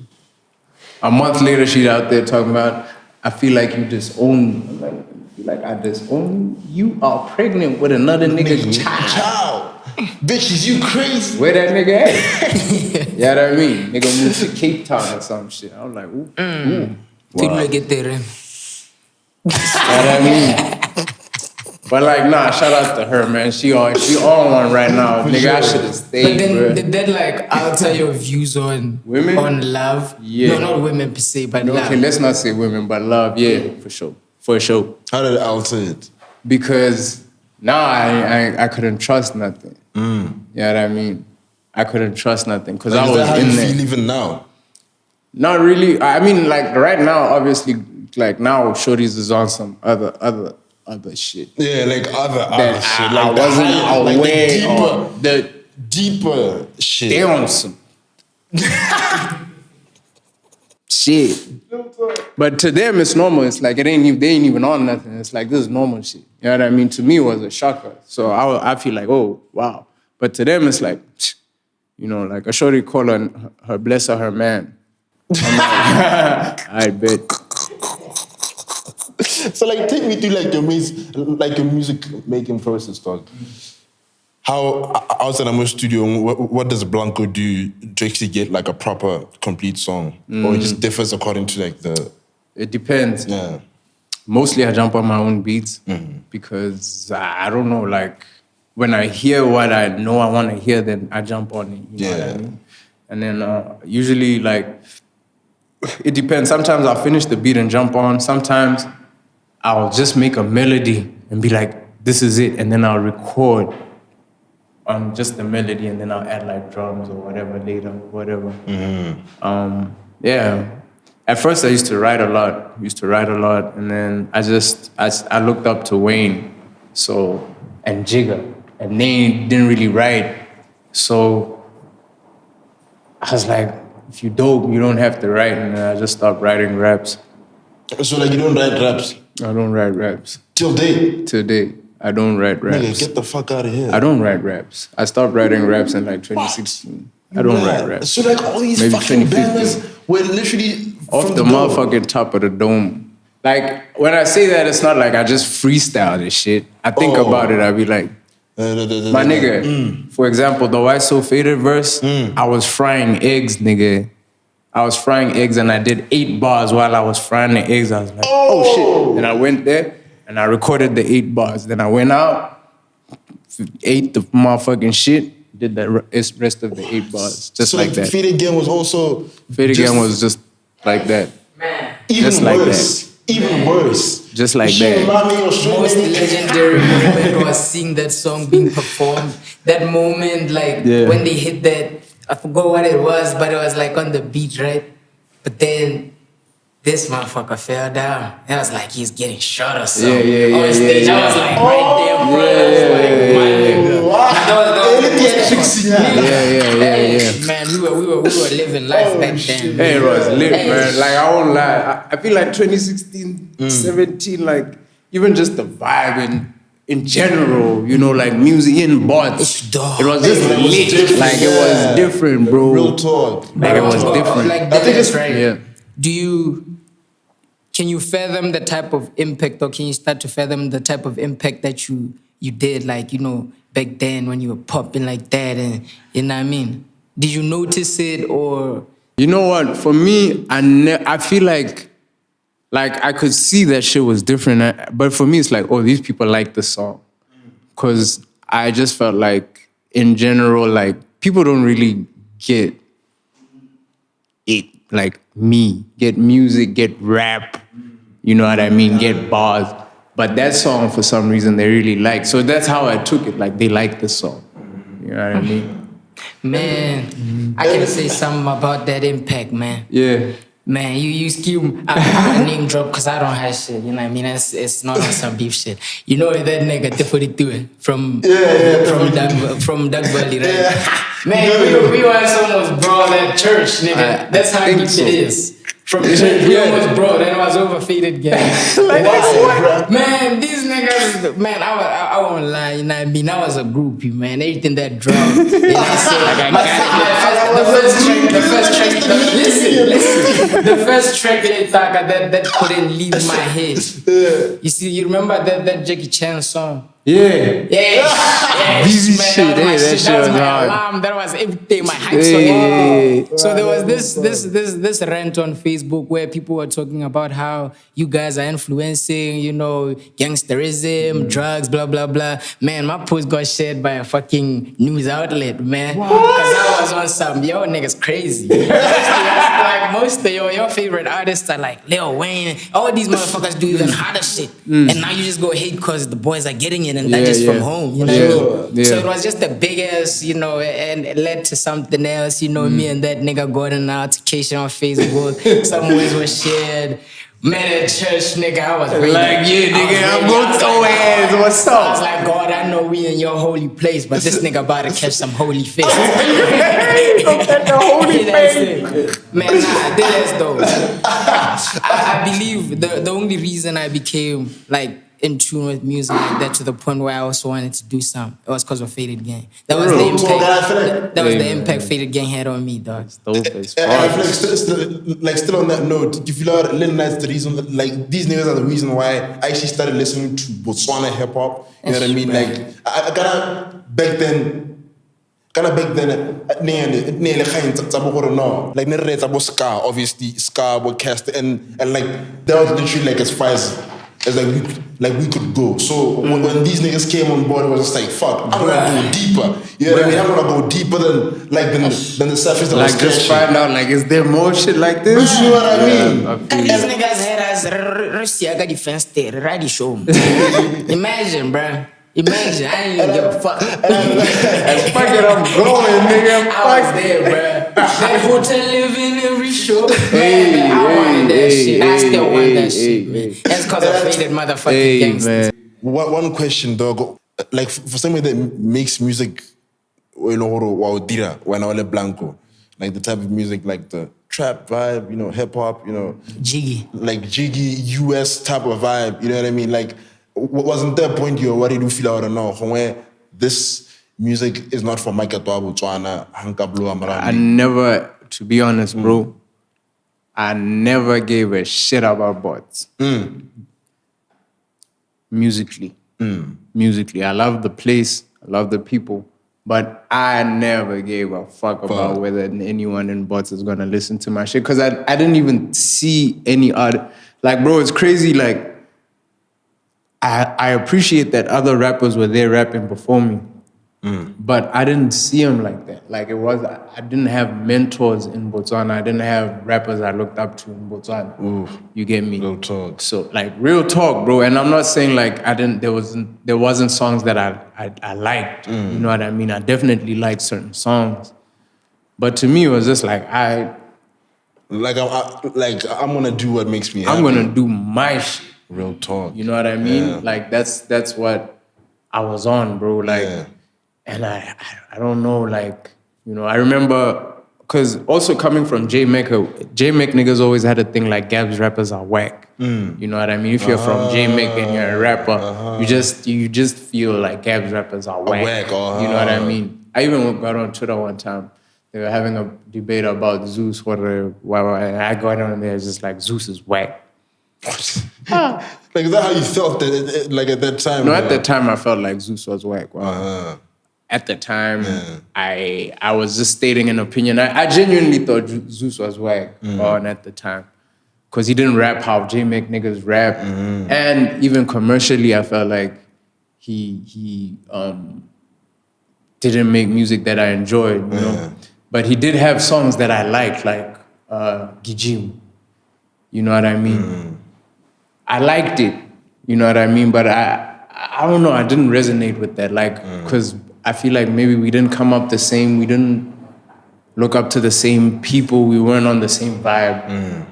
A month later, she's out there talking about, I feel like you disown me. I'm like, I feel like I disown you? You are pregnant with another nigga's child. Bitch, is you crazy? Where that nigga at? You know what I mean? Nigga moved to Cape Town or some shit. I was like, ooh. People get there. You know what I mean? But like, nah, shout out to her, man. She on one right now. Nigga, I should have stayed, But then bro. did that like alter your views on Women? on love? Yeah. No, not women per se, but love. Okay, let's not say women, but love, yeah, for sure. For sure. How did it alter it? Because now I couldn't trust nothing. You know what I mean? I couldn't trust nothing because I Is was that how in you there. feel even now? Not really. I mean, like right now, obviously, like now, Shorty's is on some other shit. Yeah, like other That shit. I Like the wasn't higher, aware like the of. deeper shit. They on some shit. But to them, it's normal. It's like they ain't even on nothing. It's like this is normal shit. You know what I mean? To me, it was a shocker. So I feel like, oh wow. But to them, it's like, you know, like a shorty call her bless her man. I'm like, I bet. So like, take me through like your music making process, dog. How outside of my studio, what does Blanco do to actually get like a proper complete song, or it just differs according to like the? It depends. Yeah. Mostly I jump on my own beats because I don't know, like when I hear what I know I want to hear, then I jump on it. You know what I mean? And then usually like it depends. Sometimes I'll finish the beat and jump on. Sometimes I'll just make a melody and be like, this is it. And then I'll record on just the melody and then I'll add like drums or whatever later, whatever. Yeah. At first I used to write a lot. And then I looked up to Wayne, and Jigga. And they didn't really write. So I was like, if you dope, you don't have to write. And then I just stopped writing raps. So like you don't write raps? I don't write raps. Till date? Today, I don't write raps. Nigga, get the fuck out of here. I don't write raps. I stopped writing raps in like 2016. I don't write raps. So like all these Maybe fucking 2015. bangers were literally Off from the dome. motherfucking top of the dome. Like, when I say that, it's not like I just freestyle this shit. I think about it, I be like, my nigga, for example, the Why So Faded verse, I was frying eggs, nigga. I was frying eggs and I did 8 bars while I was frying the eggs. I was like, oh shit. Then I went there and I recorded the 8 bars. Then I went out, ate the motherfucking shit, did the rest of the 8 bars. Just so like that. Fade Again was also... Fade Again was just like that. Man, even just like worse. Even worse. Just like Shit, that. remind me of straight most nigga. legendary moment was seeing that song being performed. That moment, like when they hit that, I forgot what it was, but it was like on the beat, right? But then this motherfucker fell down. And I was like, he's getting shot or something. On stage, I was like, right there, bro. I was like, my nigga. That was the Yeah. man, we were living life back then. Hey, it was lit, Hey. man. Like, I won't lie. I feel like 2016, 17, like, even just the vibe in general, you know, like music in bots. It's dark. It was just lit. Like, it was different, bro. Real talk. Like, it was different. Like I think this, it's- right? Yeah. Can you fathom the type of impact, or can you start to fathom the type of impact that you did, like, you know, back then when you were popping like that, and you know what I mean? Did you notice it, or? You know what? For me, I feel like I could see that shit was different. But for me, it's like, oh, these people like the song. Because I just felt like, in general, like, people don't really get it. Like me, get music, get rap, you know what I mean? Get bars. But that song, for some reason, they really like. So that's how I took it. Like, they like the song. You know what I mean? Man, I can say something about that impact, man. Yeah. Man, you skew. I name drop because I don't have shit. You know what I mean? It's not on some beef shit. You know that nigga T42 from Doug Valley, right? Man, we was almost brawl at church, nigga. That's how deep so. it is. From church, we almost brought, then it was over faded gang. Like, what? Man, these niggas, man, I won't lie, you know what I mean? I was a groupie, man. Everything that dropped. You know what I'm saying? The first track, listen. The first track that couldn't leave my head. You see, you remember that Jackie Chan song? Yeah. Yeah. Busy Man, shit, that was my that shit. shit That was was my hard. alarm. That was everything. My hype song. So there was this rant on Facebook where people were talking about how you guys are influencing, you know, gangsterism, drugs, blah blah blah. Man, my post got shared by a fucking news outlet, man. Because I was on some niggas crazy. Like most of your favorite artists are like Lil Wayne. All these motherfuckers do even harder shit, and now you just go hate because the boys are getting it, and that just from home. You know what I mean? Yeah. So it was just the biggest, you know, and it led to something else. You know, me and that nigga got an altercation on Facebook. Some words were shared. Man, at church, nigga, I was ready. Like, yeah, nigga, I'm going to ass. What's I was up? like, God, I know we in your holy place, but this nigga about to catch some holy fish. Don't catch the holy That's face. it. Man, nah, deadass though. I believe the only reason I became like in tune with music like that to the point where I also wanted to do something, it was because of Faded Gang. That was the impact. That was the impact Faded Gang had on me, dog. Dope as And I feel fuck. like still on that note, you feel like Lil Nas the reason, like these niggas are the reason why I actually started listening to Botswana hip hop. You know what I mean? Like I kinda back then, nearly kind of no, like nearly ska, obviously ska, cast, and like that was literally like as far as we could go. So when these niggas came on board, it was just like, fuck, I'm gonna go deeper. You know what I mean? I'm gonna go deeper than the surface that was Like, just scratching. find out, like, is there more shit like this? You know what I mean? I And feel these you. niggas had us Russiaga defense there, ready show. Imagine, bruh. Imagine, I ain't even give a fuck. Fuck it, I'm going, nigga. I was Fuck there, bruh. That hotel living every show. Hey, Man, I wanted that hey, shit. I still hey, want hey, that shit, hey, man. hey. That's because I faded motherfucking Hey, gangsters. man. One question, dog. Like for somebody that makes music, you know, when I was Blanco, like the type of music, like the trap vibe, you know, hip hop, you know, Jiggy. like jiggy US type of vibe. You know what I mean? Like, wasn't there a point you already do feel out now where this music is not for Mike Atwa, Botswana, Hanka Blue, I Amarani? never, to be honest, bro, I never gave a shit about bots. Musically. Musically. I love the place, I love the people, but I never gave a fuck about whether anyone in bots is gonna listen to my shit, because I didn't even see any other. Like, bro, it's crazy, like, I appreciate that other rappers were there rapping before me, but I didn't see them like that. Like, I didn't have mentors in Botswana. I didn't have rappers I looked up to in Botswana. You get me? Real talk. So, like, real talk, bro. And I'm not saying like there wasn't songs that I liked. You know what I mean? I definitely liked certain songs, but to me it was just like I'm gonna do what makes me happy. I'm gonna do my shit. Real talk. You know what I mean? Yeah. Like that's what I was on, bro. Like, Yeah. and I don't know, like, you know, I remember because also coming from J-Mac niggas always had a thing like Gab's rappers are whack. You know what I mean? If you're from J-Mac and you're a rapper, you just feel like Gab's rappers are whack. You know what I mean? I even got on Twitter one time. They were having a debate about Zeus, and I got on there just like Zeus is whack. Like, is that how you felt that, like, at that time? No, at that time I felt like Zeus was whack. Wow. At the time, I was just stating an opinion. I genuinely thought Zeus was whack on at the time. Because he didn't rap how J-Mac niggas rap. And even commercially, I felt like he didn't make music that I enjoyed, you know? But he did have songs that I liked, like Gijim. You know what I mean? I liked it, you know what I mean? But I don't know, I didn't resonate with that. Like, because I feel like maybe we didn't come up the same, we didn't look up to the same people, we weren't on the same vibe.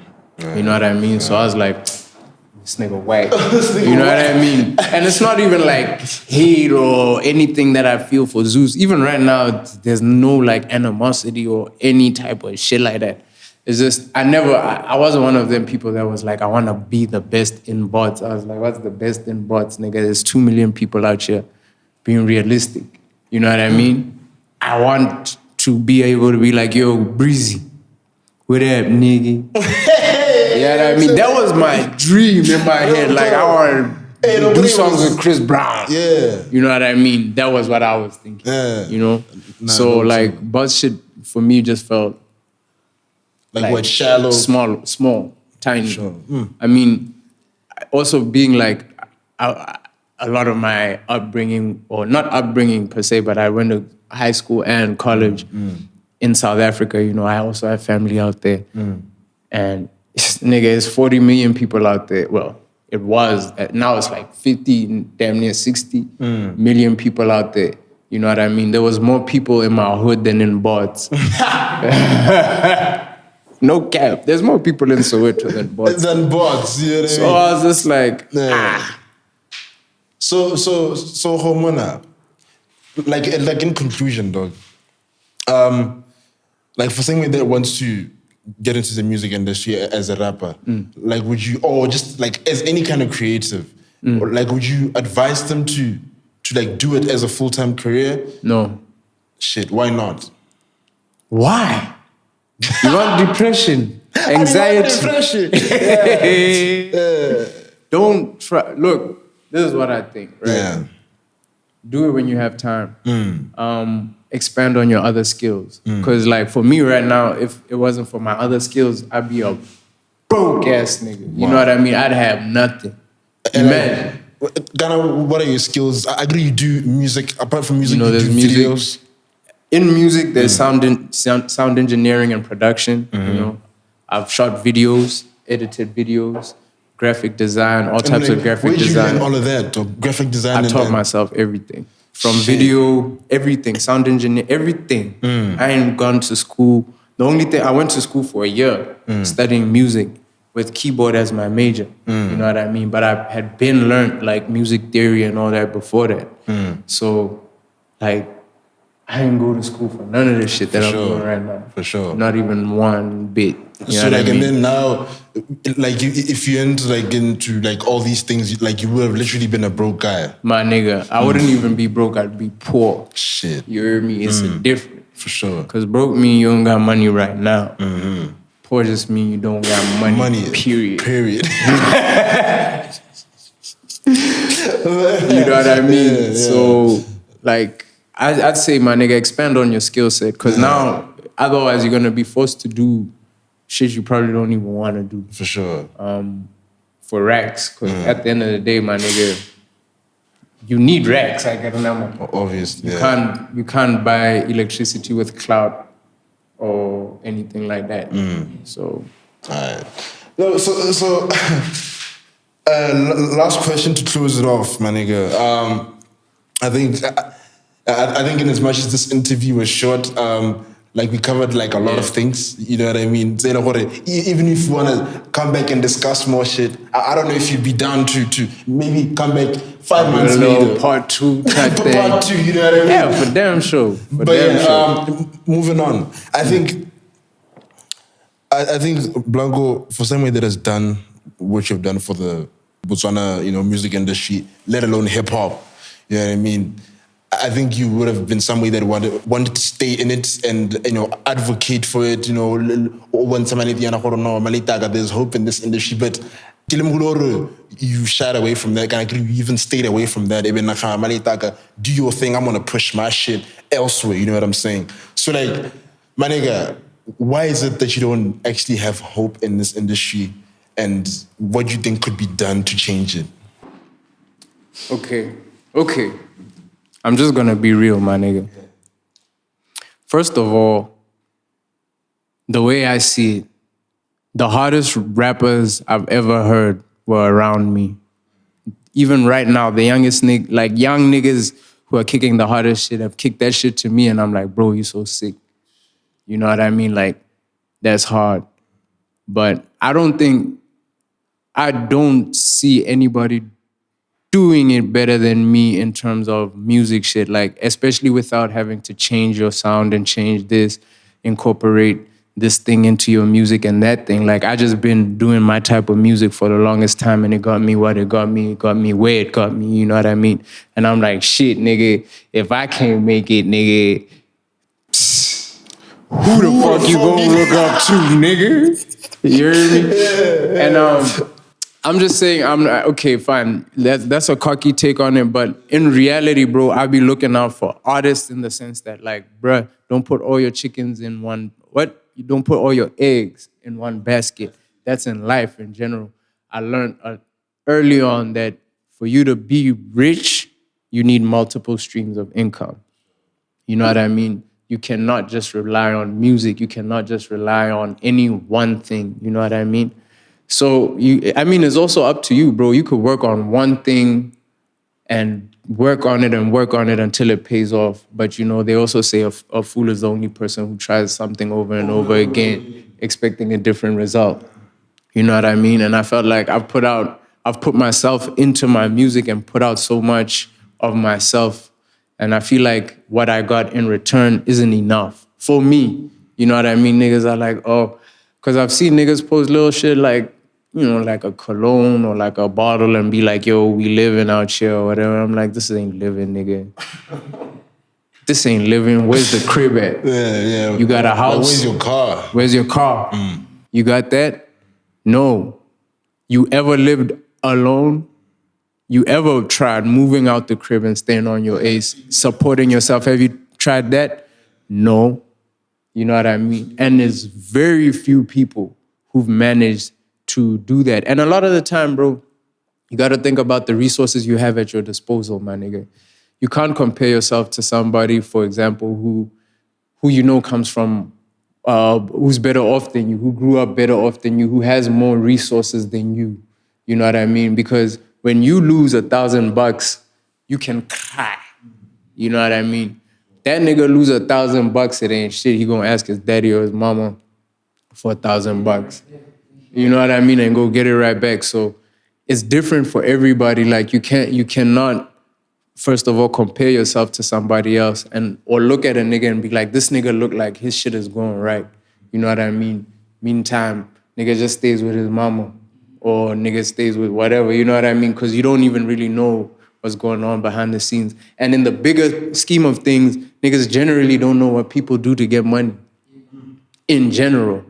You know what I mean? So I was like, this nigga whack. You know what I mean? And it's not even like hate or anything that I feel for Zeus. Even right now, there's no like animosity or any type of shit like that. It's just, I wasn't one of them people that was like, I want to be the best in bots. I was like, what's the best in bots, nigga? There's 2 million people out here being realistic. You know what I mean? I want to be able to be like, yo, Breezy, what up, nigga? You know what I mean? That was my dream in my head. Like, I want to do songs with Chris Brown. Yeah. You know what I mean? That was what I was thinking. Yeah. You know? So, like, buzz shit for me just felt like what, shallow? Small, tiny. Sure. I mean, also being like, a lot of my upbringing, or not upbringing per se, but I went to high school and college in South Africa. You know, I also have family out there. And nigga, it's 40 million people out there. Well, it was. Now it's like 50, damn near 60 million people out there. You know what I mean? There was more people in my hood than in bots. No cap. There's more people in Soweto than bots. You know what I mean? So I was just like, So Homona, like in conclusion, dog, like for someone that wants to get into the music industry as a rapper, like would you, or just like as any kind of creative, or like would you advise them to like do it as a full-time career? No. Shit, why not? Why? You want depression, anxiety. Depression. Don't try. Look, this is what I think, right? Yeah. Do it when you have time. Expand on your other skills. Because like for me right now, if it wasn't for my other skills, I'd be a broke ass nigga. You know what I mean? I'd have nothing. Imagine. Ghana, what are your skills? I agree you do music, apart from music, You know, you there's do music. videos. In music, there's sound engineering and production. You know, I've shot videos, edited videos, graphic design, all types of graphic Where'd you design. learn all of that? Or graphic design? I taught myself everything. From video, everything, sound engineer, everything. I ain't gone to school. The only thing, I went to school for a year studying music with keyboard as my major. You know what I mean? But I had been learned like music theory and all that before that. So like, I didn't go to school for none of this shit that I'm doing right now. For sure. Not even one bit. You So know like, what I mean? and then now, like if you're into like all these things, like you would have literally been a broke guy. My nigga, I wouldn't even be broke, I'd be poor. Shit. You hear me? It's a difference. For sure. Because broke mean you don't got money right now. Poor just mean you don't got money, period. Period. You know what I mean? Yeah. So, like, I'd say, my nigga, expand on your skill set. Because now, otherwise, you're going to be forced to do shit you probably don't even want to do. For sure. For racks. Because at the end of the day, my nigga, you need racks. I get number. Obviously. You can't buy electricity with cloud or anything like that. So, Alright. No, so last question to close it off, my nigga. I think in as much as this interview was short, like we covered like a lot of things, you know what I mean? Even if you want to come back and discuss more shit, I don't know if you'd be down to maybe come back 5 months later. Part 2 type thing. Part 2, you know what I mean? Yeah, for damn sure. Moving on. I think I think Blanco, for somebody that has done what you've done for the Botswana, music industry, let alone hip hop, you know what I mean? I think you would have been somebody that wanted to stay in it and advocate for it. When somebody there's hope in this industry, but you shied away from that. You even stayed away from that. Do your thing. I'm gonna push my shit elsewhere. You know what I'm saying? So like, my nigga, why is it that you don't actually have hope in this industry, and what do you think could be done to change it? Okay. I'm just gonna be real, my nigga. First of all, the way I see it, the hardest rappers I've ever heard were around me. Even right now, the youngest young niggas who are kicking the hardest shit have kicked that shit to me, and I'm like, bro, you so sick. You know what I mean? Like, that's hard. But I don't see anybody doing it better than me in terms of music shit, like, especially without having to change your sound and change this, incorporate this thing into your music and that thing. Like, I just been doing my type of music for the longest time, and it got me what it got me. It got me where it got me, you know what I mean? And I'm like, shit, nigga, if I can't make it, nigga, who the fuck you gonna look up to, nigga? You hear me? And I'm just saying, okay, fine. That's a cocky take on it, but in reality, bro, I be looking out for artists in the sense that, like, bruh, don't put all your chickens in one. What? You don't put all your eggs in one basket. That's in life in general. I learned early on that for you to be rich, you need multiple streams of income. You know what I mean? You cannot just rely on music. You cannot just rely on any one thing. You know what I mean? So, it's also up to you, bro. You could work on one thing and work on it until it pays off. But, they also say a fool is the only person who tries something over and over again, expecting a different result. You know what I mean? And I felt like I've put myself into my music and put out so much of myself. And I feel like what I got in return isn't enough for me. You know what I mean? Niggas are like, oh, because I've seen niggas post little shit like, like a cologne or like a bottle and be like, yo, we living out here or whatever. I'm like, this ain't living, nigga. This ain't living. Where's the crib at? Yeah. You got a house? Like, where's your car? Where's your car? You got that? No. You ever lived alone? You ever tried moving out the crib and staying on your ace, supporting yourself? Have you tried that? No. You know what I mean? And there's very few people who've managed to do that. And a lot of the time, bro, you got to think about the resources you have at your disposal, my nigga. You can't compare yourself to somebody, for example, who comes from, who's better off than you, who grew up better off than you, who has more resources than you. You know what I mean? Because when you lose $1,000, you can cry. You know what I mean? That nigga lose $1,000, it ain't shit. He gonna ask his daddy or his mama for $1,000. You know what I mean? And go get it right back. So it's different for everybody. Like, you cannot, first of all, compare yourself to somebody else or look at a nigga and be like, this nigga look like his shit is going right. You know what I mean? Meantime, nigga just stays with his mama or nigga stays with whatever. You know what I mean? Because you don't even really know what's going on behind the scenes. And in the bigger scheme of things, niggas generally don't know what people do to get money. In general.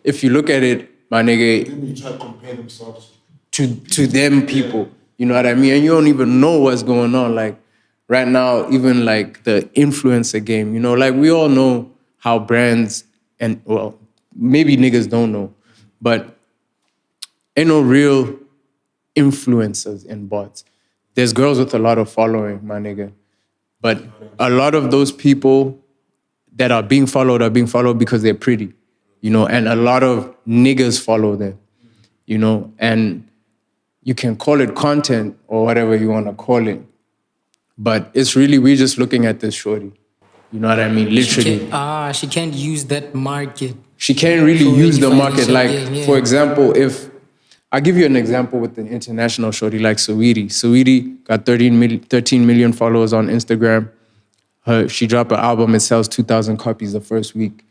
If you look at it, my nigga, People try to compare themselves to them people. You know what I mean? And you don't even know what's going on. Like, right now, even like the influencer game, like, we all know how brands and, well, maybe niggas don't know, but ain't no real influencers in bots. There's girls with a lot of following, my nigga. But a lot of those people that are being followed because they're pretty, and a lot of niggas follow them, and you can call it content or whatever you want to call it. But it's really, we're just looking at this shorty. You know what I mean? Literally. She can't use that market. She can't really use the market. Like, for example, if I'll give you an example with an international shorty like Saweetie. Saweetie got 13 million followers on Instagram. She dropped an album, it sells 2,000 copies the first week.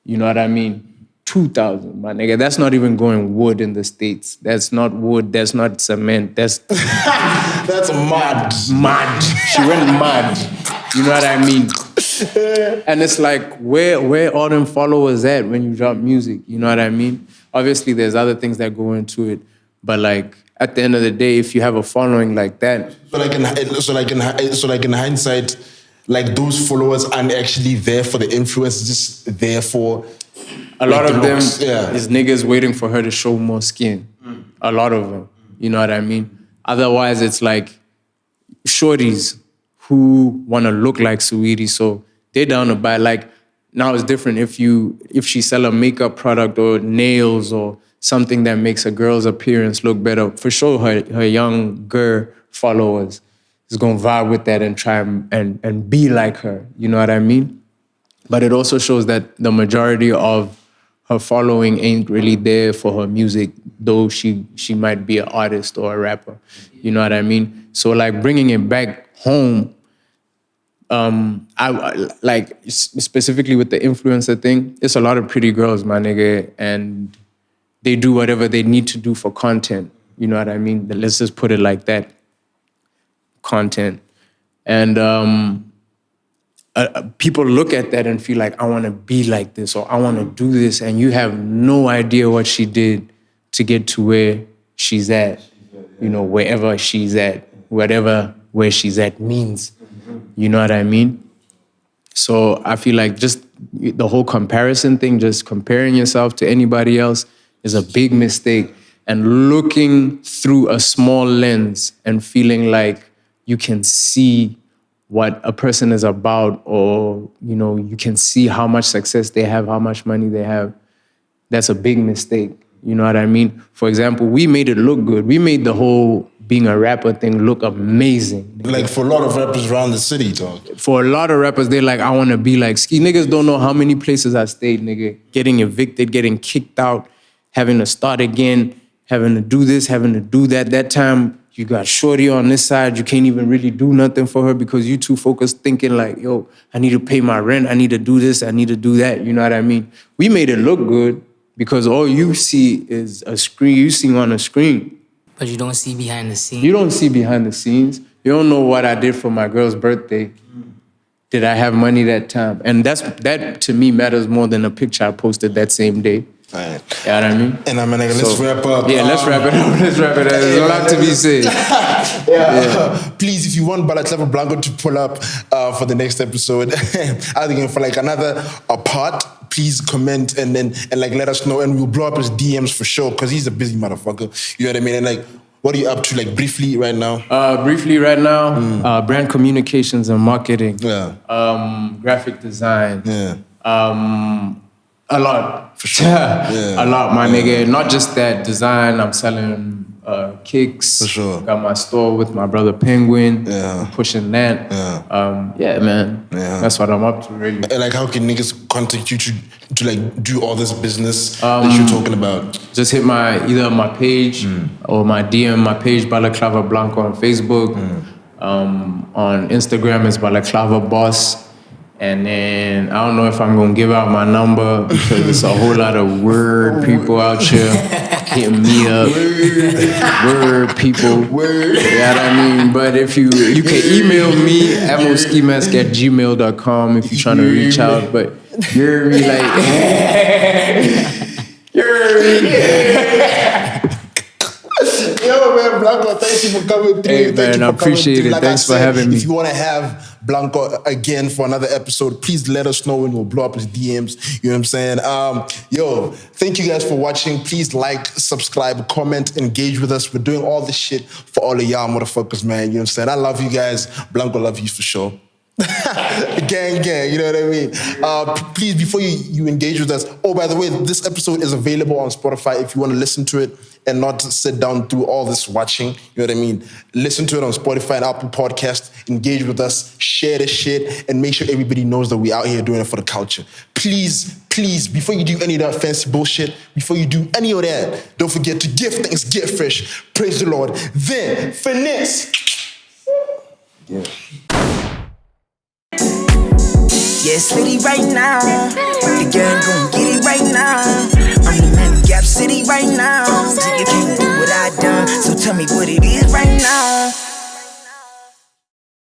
You know what I mean? 2,000, my nigga. That's not even going wood in the States. That's not wood. That's not cement. That's mud. Mud. She went mad. You know what I mean? And it's like, where all them followers at when you drop music? You know what I mean? Obviously, there's other things that go into it, but like at the end of the day, if you have a following like that, so like in hindsight, like those followers aren't actually there for the influence, just there for. A lot of them is niggas waiting for her to show more skin. A lot of them. You know what I mean? Otherwise, it's like shorties who want to look like Saweetie, so they're down to buy. Like, now it's different if she sell a makeup product or nails or something that makes a girl's appearance look better. For sure, her younger followers is going to vibe with that and try and be like her. You know what I mean? But it also shows that the majority of her following ain't really there for her music, though she might be an artist or a rapper. You know what I mean? So like bringing it back home, I like specifically with the influencer thing, it's a lot of pretty girls, my nigga, and they do whatever they need to do for content. You know what I mean? Let's just put it like that. Content. And people look at that and feel like, I want to be like this or I want to do this, and you have no idea what she did to get to where she's at. You know, wherever she's at, where she's at means. You know what I mean? So I feel like just the whole comparison thing, just comparing yourself to anybody else is a big mistake. And looking through a small lens and feeling like you can see what a person is about, or, you know, you can see how much success they have, how much money they have, that's a big mistake. You know what I mean? For example, we made it look good. We made the whole being a rapper thing look amazing. Like for a lot of rappers around the city, dog. For a lot of rappers, they're like, I want to be like Ski. Niggas don't know how many places I stayed, nigga. Getting evicted, getting kicked out, having to start again, having to do this, having to do that. That time, you got shorty on this side, you can't even really do nothing for her because you too focused thinking like, yo, I need to pay my rent, I need to do this, I need to do that. You know what I mean? We made it look good because all you see is a screen, you see on a screen. But you don't see behind the scenes. You don't see behind the scenes. You don't know what I did for my girl's birthday. Did I have money that time? And that to me matters more than a picture I posted that same day. Right. You know what I mean? And I'm like, let's wrap up. Yeah, let's wrap it up. Let's wrap it up. There's a lot to be said. Please, if you want BALACLAVA Blanco to pull up for the next episode, I think for like another part, please comment and like let us know, and we'll blow up his DMs for sure, because he's a busy motherfucker. You know what I mean? And like, what are you up to, like, briefly right now? Brand communications and marketing. Yeah. Graphic design. Yeah. A lot. For sure. A lot, my nigga. Not just that design. I'm selling kicks. For sure. Got my store with my brother Penguin. Yeah. I'm pushing that. Yeah. Man. Yeah. That's what I'm up to, really. And like, how can niggas contact you to like do all this business that you're talking about? Just hit either my page or my DM, my page, BALACLAVA Blanco on Facebook. On Instagram, it's BALACLAVA Boss. And then I don't know if I'm gonna give out my number because there's a whole lot of word people out here hitting me up. Word people. Word. You know what I mean? But if you can email me at moskimask@gmail.com if you're trying to reach out. But you're me like you're me. Yo, man, Blanco, thank you for coming through. Hey, man, I appreciate it. Like Thanks for having me. If you want to have Blanco again for another episode, please let us know and we'll blow up his DMs. You know what I'm saying? Yo, thank you guys for watching. Please like, subscribe, comment, engage with us. We're doing all this shit for all of y'all motherfuckers, man. You know what I'm saying? I love you guys. Blanco love you for sure. gang, you know what I mean? Please, before you engage with us, oh, by the way, this episode is available on Spotify if you want to listen to it and not sit down through all this watching. You know what I mean? Listen to it on Spotify and Apple Podcasts. Engage with us, share the shit, and make sure everybody knows that we out here doing it for the culture. Please, before you do any of that fancy bullshit, before you do any of that, don't forget to give thanks, get fresh, praise the Lord, then finesse. Yeah. Yeah, Smitty right now. The gang gon' get it right now. Gap City right now. You can't do what I done, so tell me what it is right now.